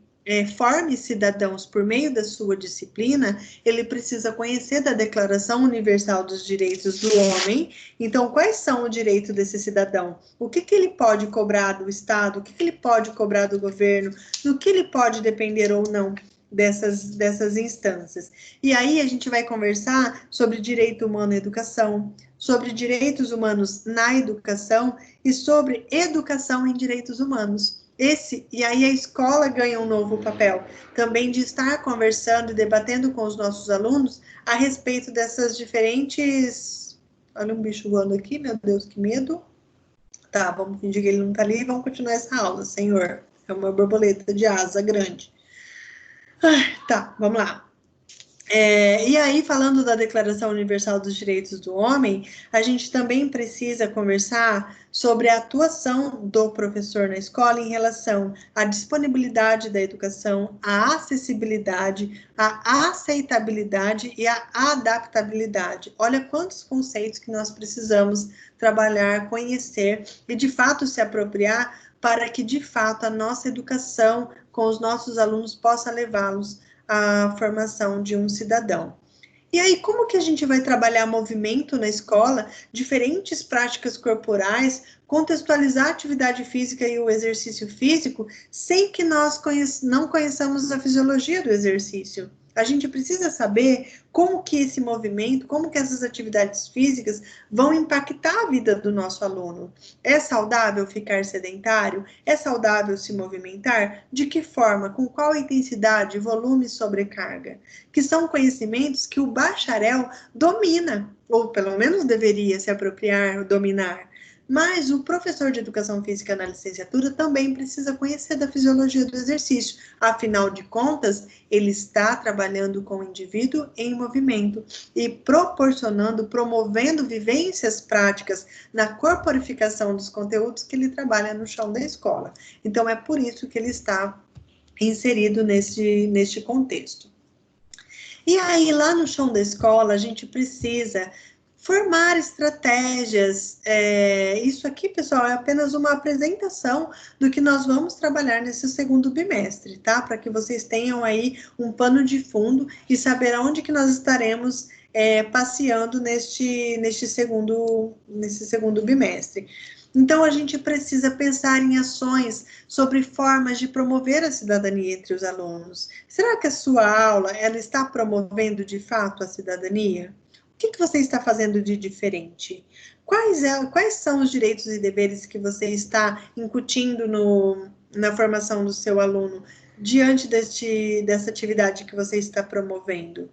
forme cidadãos por meio da sua disciplina, ele precisa conhecer da Declaração Universal dos Direitos do Homem. Então, quais são os direitos desse cidadão? O que ele pode cobrar do Estado? O que ele pode cobrar do governo? Do que ele pode depender ou não dessas instâncias. E aí a gente vai conversar sobre direito humano à educação, sobre direitos humanos na educação e sobre educação em direitos humanos. E aí a escola ganha um novo papel, também de estar conversando e debatendo com os nossos alunos a respeito dessas diferentes... Olha um bicho voando aqui, meu Deus, que medo. Tá, vamos fingir que ele não tá ali e vamos continuar essa aula, senhor. É uma borboleta de asa grande. Tá, vamos lá. E aí, falando da Declaração Universal dos Direitos do Homem, a gente também precisa conversar sobre a atuação do professor na escola em relação à disponibilidade da educação, à acessibilidade, à aceitabilidade e à adaptabilidade. Olha quantos conceitos que nós precisamos trabalhar, conhecer e, de fato, se apropriar para que, de fato, a nossa educação com os nossos alunos possa levá-los a formação de um cidadão. E aí, como que a gente vai trabalhar movimento na escola, diferentes práticas corporais, contextualizar a atividade física e o exercício físico, sem que nós não conheçamos a fisiologia do exercício? A gente precisa saber como que esse movimento, como que essas atividades físicas vão impactar a vida do nosso aluno. É saudável ficar sedentário? É saudável se movimentar? De que forma? Com qual intensidade, volume e sobrecarga? Que são conhecimentos que o bacharel domina, ou pelo menos deveria se apropriar, dominar. Mas o professor de educação física na licenciatura também precisa conhecer da fisiologia do exercício. Afinal de contas, ele está trabalhando com o indivíduo em movimento e proporcionando, promovendo vivências práticas na corporificação dos conteúdos que ele trabalha no chão da escola. Então, é por isso que ele está inserido neste contexto. E aí, lá no chão da escola, a gente precisa formar estratégias. Isso aqui, pessoal, é apenas uma apresentação do que nós vamos trabalhar nesse segundo bimestre, tá? Para que vocês tenham aí um pano de fundo e saber aonde que nós estaremos passeando nesse segundo bimestre. Então, a gente precisa pensar em ações sobre formas de promover a cidadania entre os alunos. Será que a sua aula ela está promovendo, de fato, a cidadania? O que você está fazendo de diferente? Quais são os direitos e deveres que você está incutindo na formação do seu aluno diante dessa atividade que você está promovendo?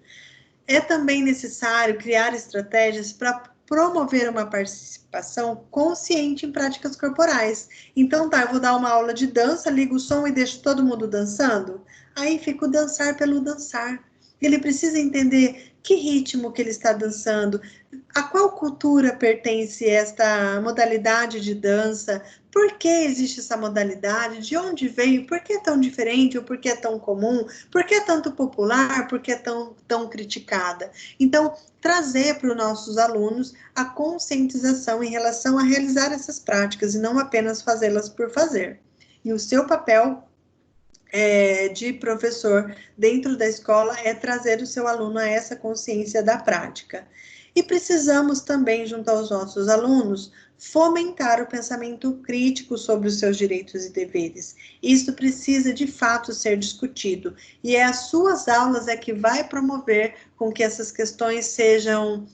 É também necessário criar estratégias para promover uma participação consciente em práticas corporais. Então, eu vou dar uma aula de dança, ligo o som e deixo todo mundo dançando? Aí fica o dançar pelo dançar. Ele precisa entender que ritmo que ele está dançando, a qual cultura pertence esta modalidade de dança, por que existe essa modalidade, de onde veio, por que é tão diferente, ou por que é tão comum, por que é tanto popular, por que é tão criticada. Então, trazer para os nossos alunos a conscientização em relação a realizar essas práticas, e não apenas fazê-las por fazer. E o seu papel de professor dentro da escola é trazer o seu aluno a essa consciência da prática. E precisamos também, junto aos nossos alunos, fomentar o pensamento crítico sobre os seus direitos e deveres. Isso precisa, de fato, ser discutido. E as suas aulas é que vai promover com que essas questões sejam,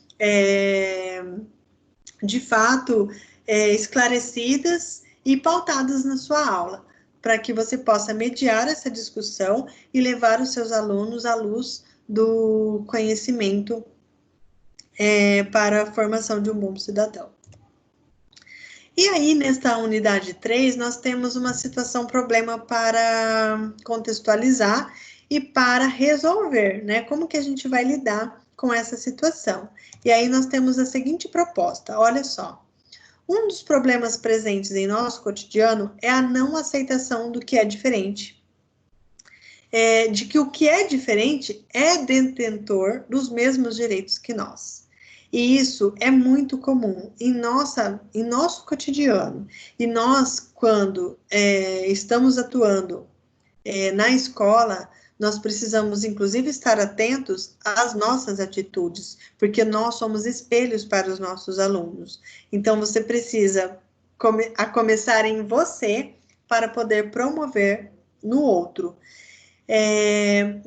de fato, esclarecidas e pautadas na sua aula, para que você possa mediar essa discussão e levar os seus alunos à luz do conhecimento para a formação de um bom cidadão. E aí, nesta unidade 3, nós temos uma situação, problema para contextualizar e para resolver, né? Como que a gente vai lidar com essa situação? E aí nós temos a seguinte proposta, olha só. Um dos problemas presentes em nosso cotidiano é a não aceitação do que é diferente. De que o que é diferente é detentor dos mesmos direitos que nós. E isso é muito comum em nosso cotidiano. E nós, quando estamos atuando na escola, nós precisamos, inclusive, estar atentos às nossas atitudes, porque nós somos espelhos para os nossos alunos. Então, você precisa começar em você para poder promover no outro.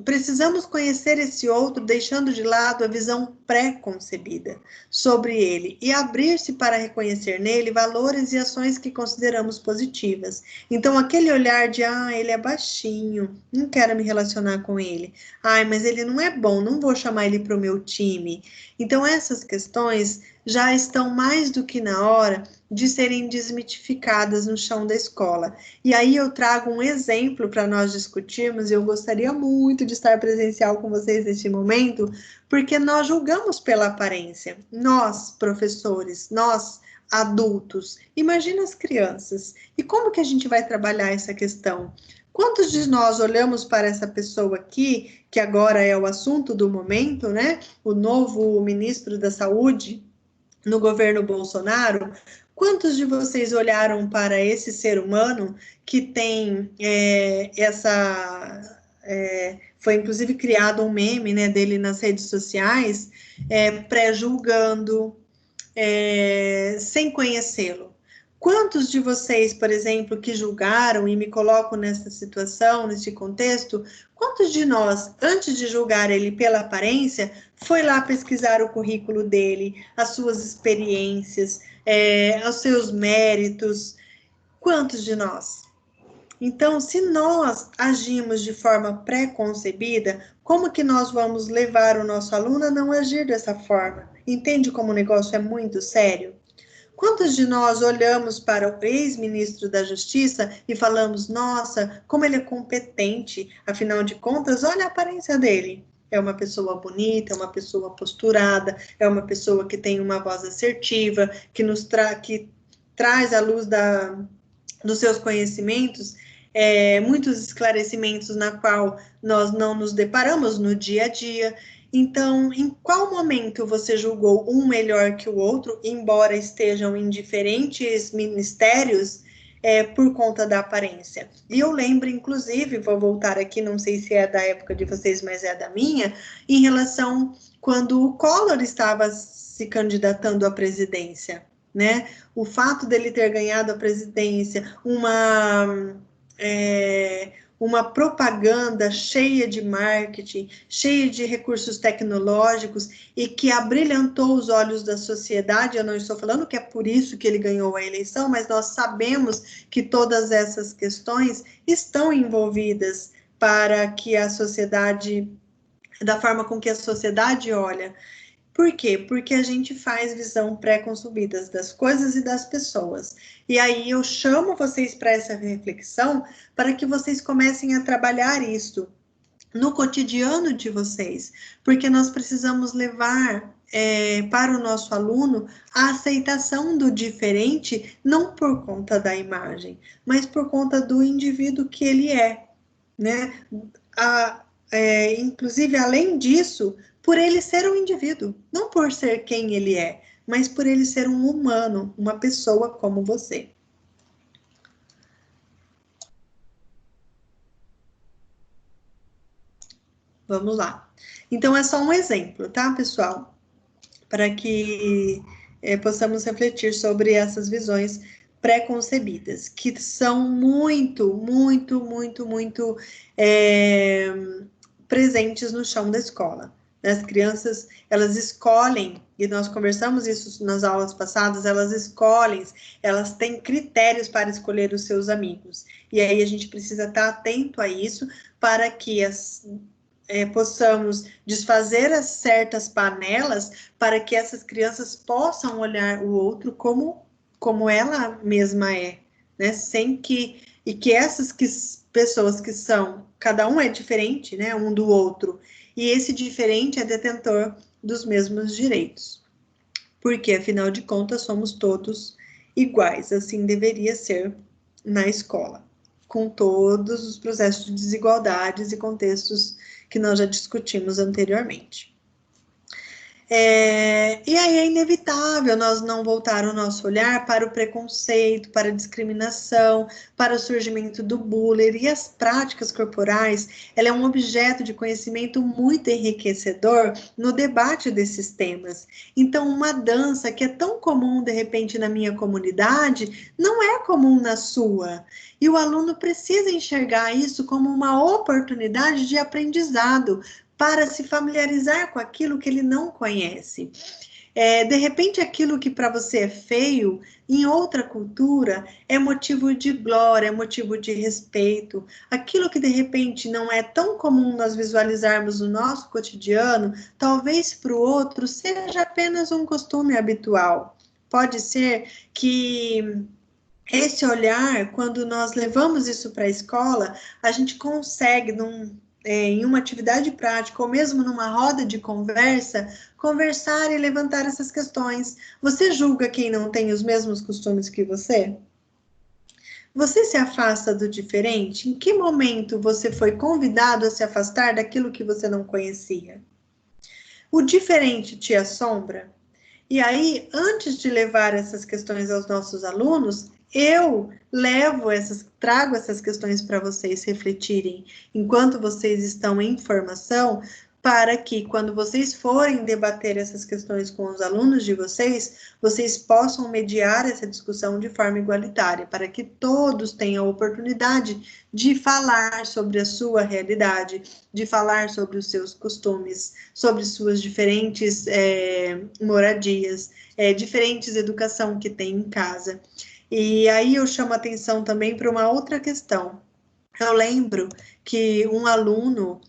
Precisamos conhecer esse outro, deixando de lado a visão pré-concebida sobre ele e abrir-se para reconhecer nele valores e ações que consideramos positivas. Então, aquele olhar de, ele é baixinho, não quero me relacionar com ele. Mas ele não é bom, não vou chamar ele para o meu time. Então, essas questões já estão mais do que na hora de serem desmitificadas no chão da escola. E aí eu trago um exemplo para nós discutirmos, e eu gostaria muito de estar presencial com vocês neste momento, porque nós julgamos pela aparência. Nós, professores, nós, adultos, imagina as crianças. E como que a gente vai trabalhar essa questão? Quantos de nós olhamos para essa pessoa aqui, que agora é o assunto do momento, né? O novo ministro da Saúde no governo Bolsonaro? Quantos de vocês olharam para esse ser humano que tem foi inclusive criado um meme, né, dele nas redes sociais, pré-julgando, sem conhecê-lo. Quantos de vocês, por exemplo, que julgaram, e me colocam nessa situação, nesse contexto, quantos de nós, antes de julgar ele pela aparência, foi lá pesquisar o currículo dele, as suas experiências, os seus méritos? Quantos de nós? Então, se nós agimos de forma pré-concebida, como que nós vamos levar o nosso aluno a não agir dessa forma? Entende como o negócio é muito sério? Quantos de nós olhamos para o ex-ministro da Justiça e falamos, nossa, como ele é competente, afinal de contas, olha a aparência dele. É uma pessoa bonita, é uma pessoa posturada, é uma pessoa que tem uma voz assertiva, que traz à luz dos seus conhecimentos muitos esclarecimentos na qual nós não nos deparamos no dia a dia. Então, em qual momento você julgou um melhor que o outro, embora estejam em diferentes ministérios, por conta da aparência? E eu lembro, inclusive, vou voltar aqui, não sei se é da época de vocês, mas é da minha, em relação quando o Collor estava se candidatando à presidência, né? O fato dele ter ganhado a presidência, uma propaganda cheia de marketing, cheia de recursos tecnológicos e que abrilhantou os olhos da sociedade. Eu não estou falando que é por isso que ele ganhou a eleição, mas nós sabemos que todas essas questões estão envolvidas para que a sociedade, da forma com que a sociedade olha. Por quê? Porque a gente faz visão pré-concebida das coisas e das pessoas. E aí eu chamo vocês para essa reflexão, para que vocês comecem a trabalhar isso no cotidiano de vocês, porque nós precisamos levar para o nosso aluno a aceitação do diferente, não por conta da imagem, mas por conta do indivíduo que ele é, né? Inclusive, além disso, por ele ser um indivíduo, não por ser quem ele é, mas por ele ser um humano, uma pessoa como você. Vamos lá. Então, é só um exemplo, tá, pessoal? Para que possamos refletir sobre essas visões pré-concebidas, que são muito, muito, muito, muito presentes no chão da escola. As crianças, elas escolhem, e nós conversamos isso nas aulas passadas, elas têm critérios para escolher os seus amigos. E aí a gente precisa estar atento a isso para que possamos desfazer as certas panelas para que essas crianças possam olhar o outro como ela mesma é, né? E que essas pessoas que são, cada um é diferente, né, um do outro, e esse diferente é detentor dos mesmos direitos. Porque, afinal de contas, somos todos iguais, assim deveria ser na escola, com todos os processos de desigualdades e contextos que nós já discutimos anteriormente. E aí é inevitável nós não voltar o nosso olhar para o preconceito, para a discriminação, para o surgimento do bullying, e as práticas corporais, ela é um objeto de conhecimento muito enriquecedor no debate desses temas. Então, uma dança que é tão comum, de repente, na minha comunidade, não é comum na sua. E o aluno precisa enxergar isso como uma oportunidade de aprendizado, para se familiarizar com aquilo que ele não conhece. De repente, aquilo que para você é feio, em outra cultura, é motivo de glória, é motivo de respeito. Aquilo que, de repente, não é tão comum nós visualizarmos no nosso cotidiano, talvez para o outro seja apenas um costume habitual. Pode ser que esse olhar, quando nós levamos isso para a escola, a gente consegue, em uma atividade prática, ou mesmo numa roda de conversa, conversar e levantar essas questões. Você julga quem não tem os mesmos costumes que você? Você se afasta do diferente? Em que momento você foi convidado a se afastar daquilo que você não conhecia? O diferente te assombra? E aí, antes de levar essas questões aos nossos alunos, eu trago essas questões para vocês refletirem enquanto vocês estão em formação, para que quando vocês forem debater essas questões com os alunos de vocês, vocês possam mediar essa discussão de forma igualitária, para que todos tenham a oportunidade de falar sobre a sua realidade, de falar sobre os seus costumes, sobre suas diferentes moradias, diferentes educação que tem em casa. E aí eu chamo a atenção também para uma outra questão. Eu lembro que um aluno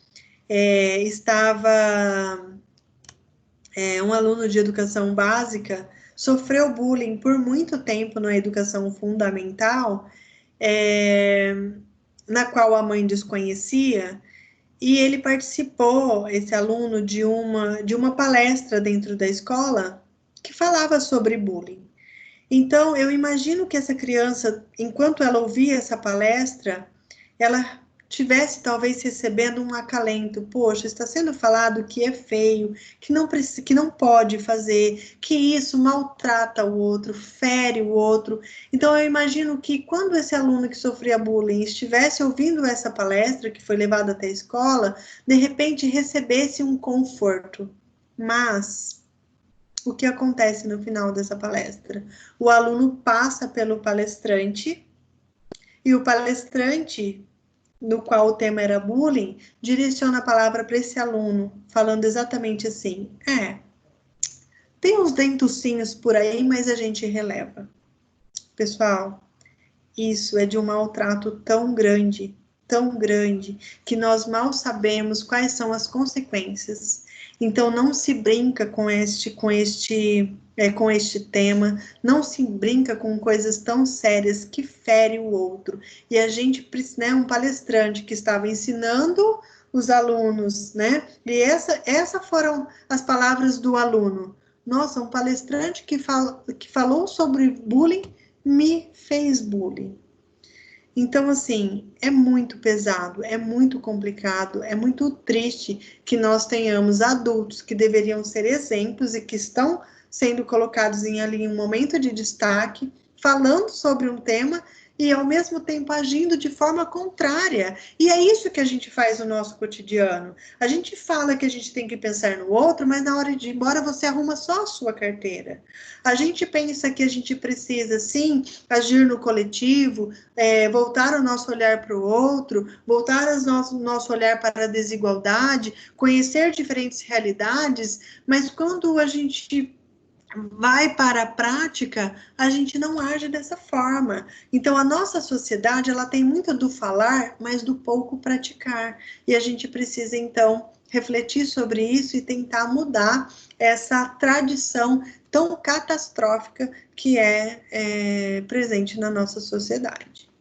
um aluno de educação básica sofreu bullying por muito tempo na educação fundamental, na qual a mãe desconhecia, e ele participou, esse aluno, de uma palestra dentro da escola que falava sobre bullying. Então, eu imagino que essa criança, enquanto ela ouvia essa palestra, ela tivesse talvez recebendo um acalento. Poxa, está sendo falado que é feio, que não pode fazer, que isso maltrata o outro, fere o outro. Então, eu imagino que quando esse aluno que sofria bullying estivesse ouvindo essa palestra, que foi levada até a escola, de repente recebesse um conforto. Mas o que acontece no final dessa palestra? O aluno passa pelo palestrante, e o palestrante, no qual o tema era bullying, direciona a palavra para esse aluno, falando exatamente assim: tem uns dentucinhos por aí, mas a gente releva. Pessoal, isso é de um maltrato tão grande, que nós mal sabemos quais são as consequências. Então, não se brinca com este tema, não se brinca com coisas tão sérias que ferem o outro. E a gente, né, um palestrante que estava ensinando os alunos, né? E essas foram as palavras do aluno. Nossa, um palestrante que falou sobre bullying me fez bullying. Então, assim, é muito pesado, é muito complicado, é muito triste que nós tenhamos adultos que deveriam ser exemplos e que estão sendo colocados ali em um momento de destaque, falando sobre um tema e, ao mesmo tempo, agindo de forma contrária. E é isso que a gente faz no nosso cotidiano. A gente fala que a gente tem que pensar no outro, mas na hora de ir embora você arruma só a sua carteira. A gente pensa que a gente precisa, sim, agir no coletivo, voltar o nosso olhar para o outro, voltar o nosso olhar para a desigualdade, conhecer diferentes realidades, mas quando a gente vai para a prática, a gente não age dessa forma. Então, a nossa sociedade, ela tem muito do falar, mas do pouco praticar. E a gente precisa, então, refletir sobre isso e tentar mudar essa tradição tão catastrófica que é presente na nossa sociedade.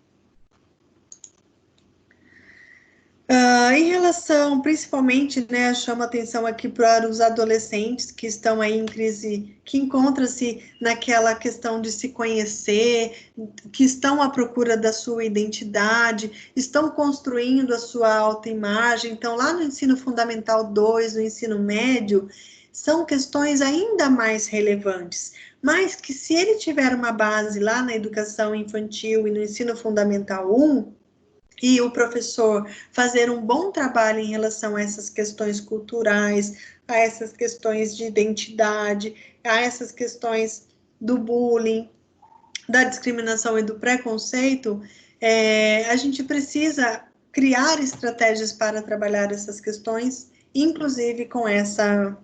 Em relação, principalmente, né, chama atenção aqui para os adolescentes que estão aí em crise, que encontram-se naquela questão de se conhecer, que estão à procura da sua identidade, estão construindo a sua autoimagem. Então, lá no ensino fundamental 2, no ensino médio, são questões ainda mais relevantes, mas que se ele tiver uma base lá na educação infantil e no ensino fundamental 1, e o professor fazer um bom trabalho em relação a essas questões culturais, a essas questões de identidade, a essas questões do bullying, da discriminação e do preconceito, a gente precisa criar estratégias para trabalhar essas questões, inclusive com essa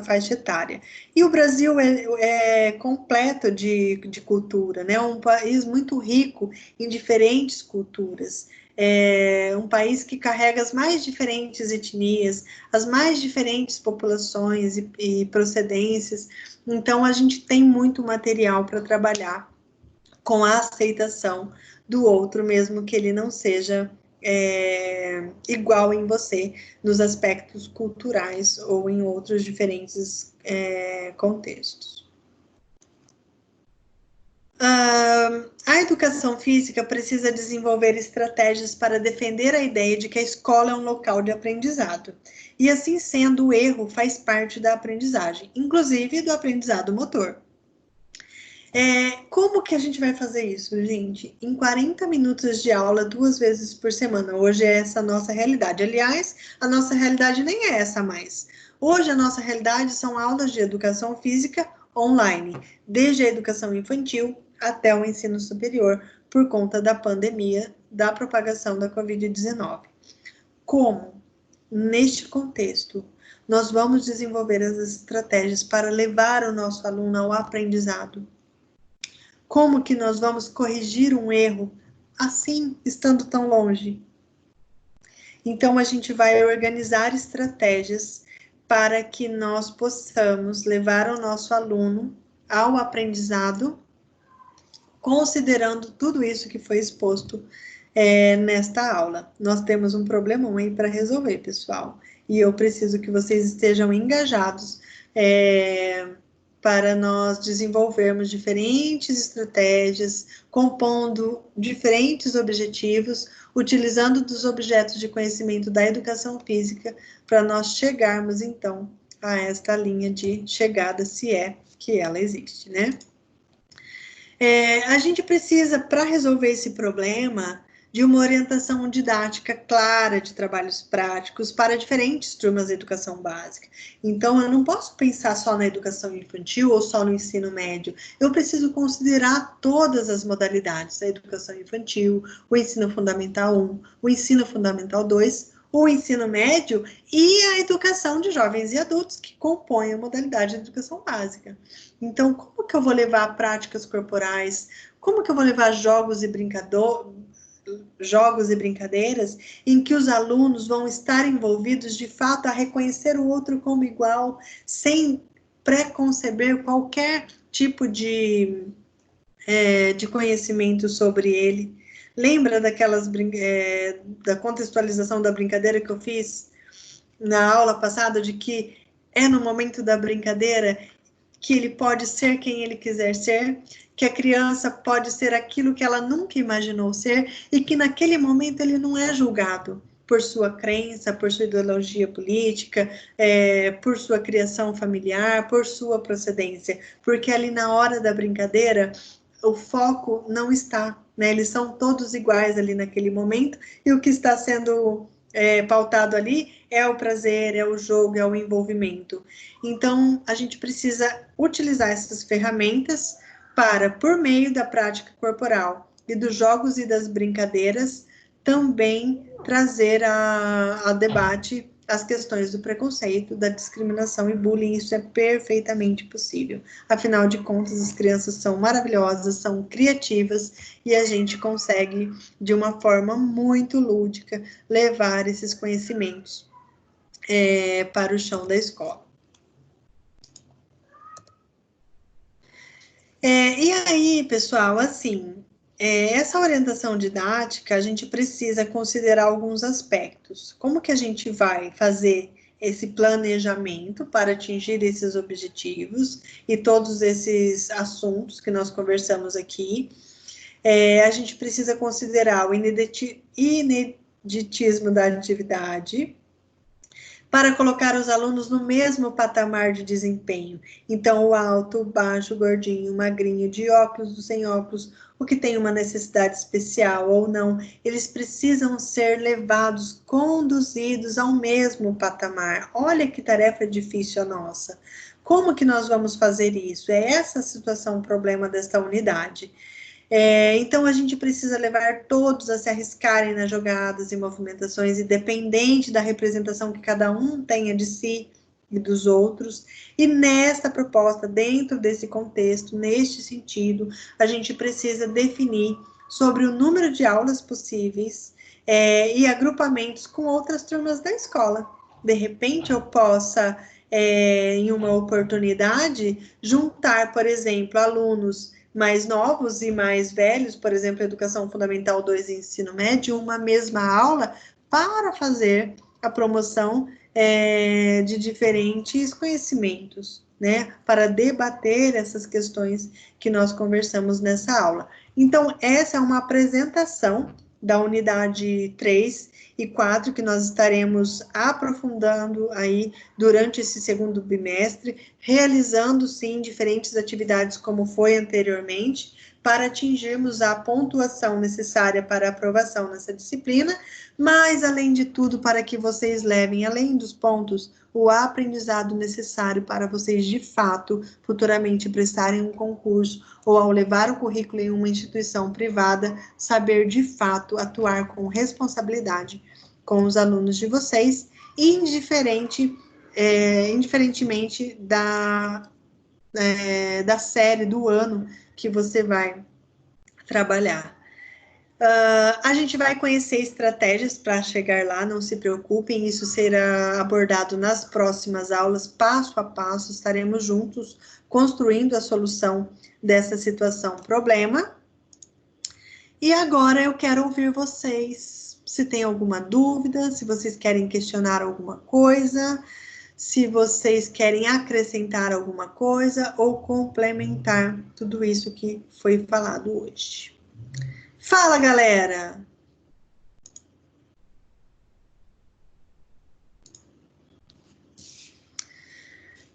faixa etária. E o Brasil é completo de cultura, né? Um país muito rico em diferentes culturas. É um país que carrega as mais diferentes etnias, as mais diferentes populações e procedências. Então, a gente tem muito material para trabalhar com a aceitação do outro, mesmo que ele não seja igual em você, nos aspectos culturais ou em outros diferentes contextos. A educação física precisa desenvolver estratégias para defender a ideia de que a escola é um local de aprendizado. E assim sendo, o erro faz parte da aprendizagem, inclusive do aprendizado motor. Como que a gente vai fazer isso, gente? Em 40 minutos de aula, 2 vezes por semana. Hoje é essa a nossa realidade. Aliás, a nossa realidade nem é essa mais. Hoje a nossa realidade são aulas de educação física online, desde a educação infantil até o ensino superior, por conta da pandemia, da propagação da Covid-19. Como, neste contexto, nós vamos desenvolver as estratégias para levar o nosso aluno ao aprendizado? Como que nós vamos corrigir um erro assim, estando tão longe? Então, a gente vai organizar estratégias para que nós possamos levar o nosso aluno ao aprendizado, considerando tudo isso que foi exposto nesta aula. Nós temos um problemão aí para resolver, pessoal, e eu preciso que vocês estejam engajados para nós desenvolvermos diferentes estratégias, compondo diferentes objetivos, utilizando dos objetos de conhecimento da educação física, para nós chegarmos, então, a esta linha de chegada, se é que ela existe, né? A gente precisa, para resolver esse problema, de uma orientação didática clara de trabalhos práticos para diferentes turmas da educação básica. Então, eu não posso pensar só na educação infantil ou só no ensino médio. Eu preciso considerar todas as modalidades, a educação infantil, o ensino fundamental 1, o ensino fundamental 2, o ensino médio e a educação de jovens e adultos que compõem a modalidade de educação básica. Então, como que eu vou levar práticas corporais? Como que eu vou levar jogos e brincadeiras em que os alunos vão estar envolvidos de fato a reconhecer o outro como igual, sem preconceber qualquer tipo de conhecimento sobre ele? Lembra da contextualização da brincadeira que eu fiz na aula passada, de que é no momento da brincadeira que ele pode ser quem ele quiser ser, que a criança pode ser aquilo que ela nunca imaginou ser, e que naquele momento ele não é julgado por sua crença, por sua ideologia política, por sua criação familiar, por sua procedência, porque ali na hora da brincadeira, o foco não está, né? Eles são todos iguais ali naquele momento, e o que está sendo pautado ali é o prazer, é o jogo, é o envolvimento. Então, a gente precisa utilizar essas ferramentas para, por meio da prática corporal e dos jogos e das brincadeiras, também trazer a debate as questões do preconceito, da discriminação e bullying. Isso é perfeitamente possível. Afinal de contas, as crianças são maravilhosas, são criativas, e a gente consegue, de uma forma muito lúdica, levar esses conhecimentos para o chão da escola. E aí, pessoal, assim, essa orientação didática, a gente precisa considerar alguns aspectos. Como que a gente vai fazer esse planejamento para atingir esses objetivos e todos esses assuntos que nós conversamos aqui? A gente precisa considerar o ineditismo da atividade, para colocar os alunos no mesmo patamar de desempenho. Então, o alto, o baixo, o gordinho, o magrinho, de óculos, o sem óculos, o que tem uma necessidade especial ou não, eles precisam ser levados, conduzidos ao mesmo patamar. Olha que tarefa difícil a nossa. Como que nós vamos fazer isso? É essa a situação, o problema desta unidade. Então, a gente precisa levar todos a se arriscarem nas jogadas e movimentações, independente da representação que cada um tenha de si e dos outros. E nesta proposta, dentro desse contexto, neste sentido, a gente precisa definir sobre o número de aulas possíveis e agrupamentos com outras turmas da escola. De repente, eu possa, em uma oportunidade, juntar, por exemplo, alunos mais novos e mais velhos, por exemplo, Educação Fundamental 2 e Ensino Médio, uma mesma aula para fazer a promoção de diferentes conhecimentos, né? Para debater essas questões que nós conversamos nessa aula. Então, essa é uma apresentação da unidade 3 e 4, que nós estaremos aprofundando aí durante esse segundo bimestre, realizando, sim, diferentes atividades como foi anteriormente, para atingirmos a pontuação necessária para aprovação nessa disciplina, mas, além de tudo, para que vocês levem, além dos pontos, o aprendizado necessário para vocês, de fato, futuramente prestarem um concurso ou ao levar o currículo em uma instituição privada, saber, de fato, atuar com responsabilidade com os alunos de vocês, indiferentemente da série do ano que você vai trabalhar. A gente vai conhecer estratégias para chegar lá, não se preocupem, isso será abordado nas próximas aulas, passo a passo, estaremos juntos construindo a solução dessa situação, problema. E agora eu quero ouvir vocês, se tem alguma dúvida, se vocês querem questionar alguma coisa, se vocês querem acrescentar alguma coisa ou complementar tudo isso que foi falado hoje. Fala, galera!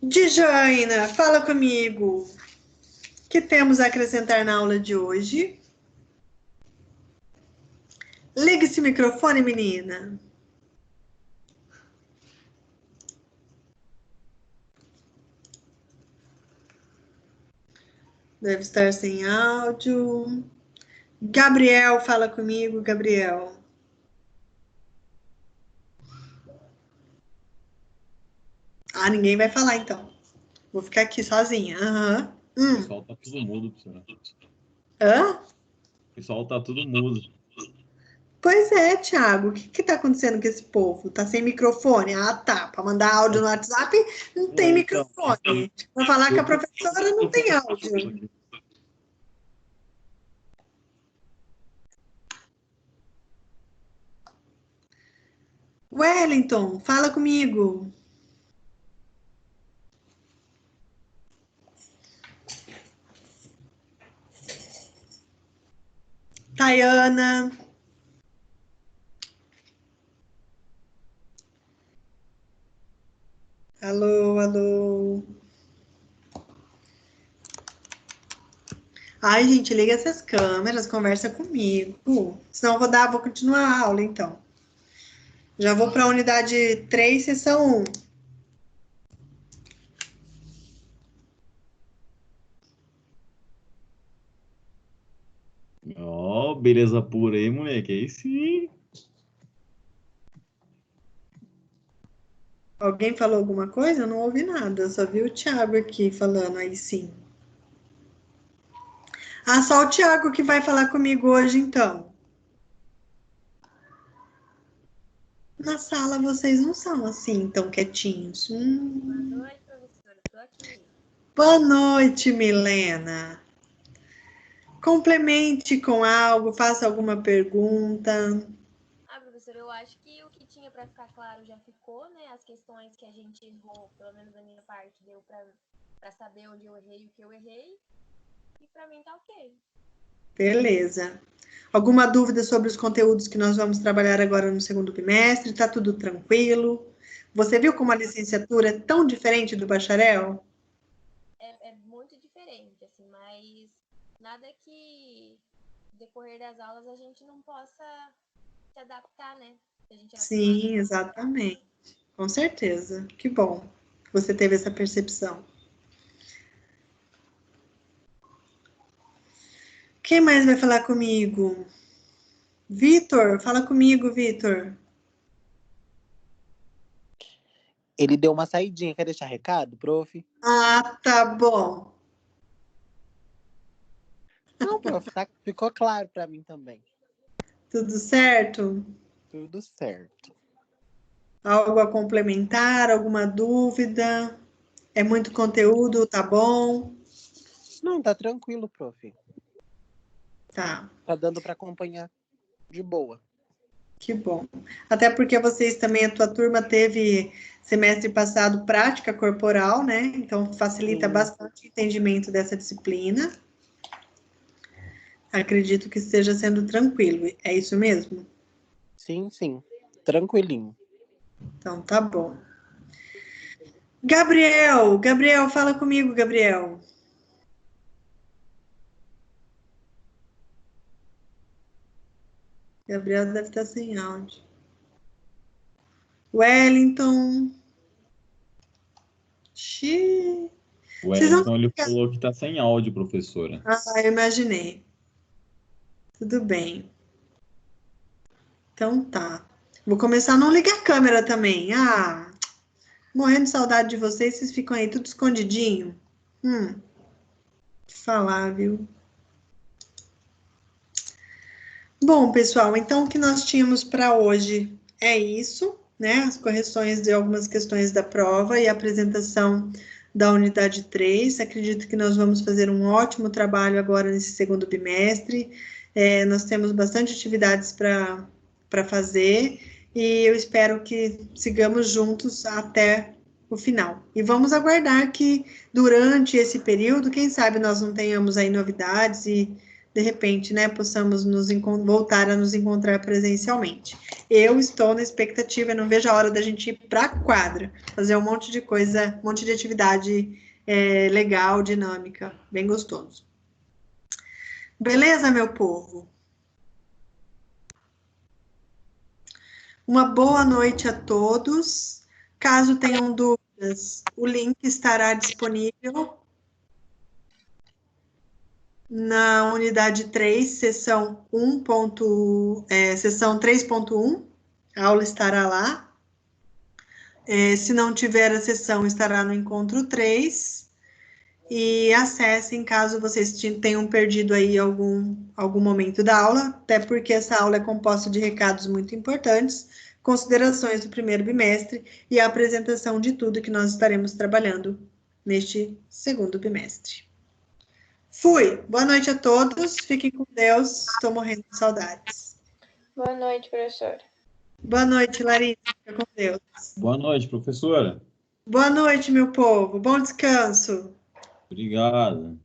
Djaina, fala comigo. O que temos a acrescentar na aula de hoje? Liga esse microfone, menina. Deve estar sem áudio. Gabriel, fala comigo, Gabriel. Ah, ninguém vai falar, então. Vou ficar aqui sozinha. Aham. O pessoal tá tudo mudo, professora. Hã? O pessoal tá tudo mudo. Pois é, Thiago. O que tá acontecendo com esse povo? Tá sem microfone? Ah, tá. Para mandar áudio no WhatsApp, não tem microfone. Para falar com a professora, não tem áudio. Wellington, fala comigo. Tayana. Alô, alô. Ai, gente, liga essas câmeras, conversa comigo. Senão eu vou continuar a aula, então. Já vou para a unidade 3, sessão 1. Ó, beleza pura aí, moleque. Aí sim. Alguém falou alguma coisa? Eu não ouvi nada, só vi o Thiago aqui falando, aí sim. Ah, só o Thiago que vai falar comigo hoje, então. Na sala vocês não são assim, tão quietinhos. Boa noite, professora. Estou aqui. Boa noite, Milena. Complemente com algo, faça alguma pergunta. Ah, professora, eu acho que o que tinha para ficar claro já ficou, né? As questões que a gente errou, pelo menos da minha parte, deu para saber onde eu errei e o que eu errei. E para mim tá ok. Beleza. Alguma dúvida sobre os conteúdos que nós vamos trabalhar agora no segundo bimestre? Tá tudo tranquilo? Você viu como a licenciatura é tão diferente do bacharel? É muito diferente, assim, mas nada que, no decorrer das aulas, a gente não possa se adaptar, né? A gente Sim, exatamente. Com certeza. Que bom que você teve essa percepção. Quem mais vai falar comigo? Vitor, fala comigo, Vitor. Ele deu uma saidinha. Quer deixar recado, prof? Ah, tá bom. Não, prof, ficou claro para mim também. Tudo certo? Tudo certo. Algo a complementar? Alguma dúvida? É muito conteúdo? Tá bom? Não, tá tranquilo, prof. Tá. Tá dando para acompanhar de boa. Que bom. Até porque vocês também, a tua turma teve semestre passado prática corporal, né? Então facilita bastante o entendimento dessa disciplina. Acredito que esteja sendo tranquilo. É isso mesmo? Sim, sim. Tranquilinho. Então, tá bom. Gabriel, fala comigo, Gabriel. Gabriel deve estar sem áudio. Wellington. Xiii. O Vocês vão... Wellington, ele falou que tá sem áudio, professora. Ah, eu imaginei. Tudo bem. Então tá. Vou começar a não ligar a câmera também. Ah, morrendo de saudade de vocês, vocês ficam aí tudo escondidinho. Falar, viu? Bom, pessoal, então o que nós tínhamos para hoje é isso, né? As correções de algumas questões da prova e a apresentação da unidade 3. Acredito que nós vamos fazer um ótimo trabalho agora nesse segundo bimestre. Nós temos bastante atividades para fazer e eu espero que sigamos juntos até o final. E vamos aguardar que durante esse período, quem sabe nós não tenhamos aí novidades e de repente, né, possamos voltar a nos encontrar presencialmente. Eu estou na expectativa, eu não vejo a hora da gente ir para a quadra, fazer um monte de coisa, um monte de atividade legal, dinâmica, bem gostoso. Beleza, meu povo? Uma boa noite a todos. Caso tenham dúvidas, o link estará disponível na unidade 3, seção 3.1, a aula estará lá. Se não tiver a sessão, estará no encontro 3. E acessem caso vocês tenham perdido aí algum momento da aula, até porque essa aula é composta de recados muito importantes, considerações do primeiro bimestre e a apresentação de tudo que nós estaremos trabalhando neste segundo bimestre. Fui. Boa noite a todos. Fiquem com Deus. Estou morrendo de saudades. Boa noite, professora. Boa noite, Larissa. Fica com Deus. Boa noite, professora. Boa noite, meu povo. Bom descanso. Obrigado.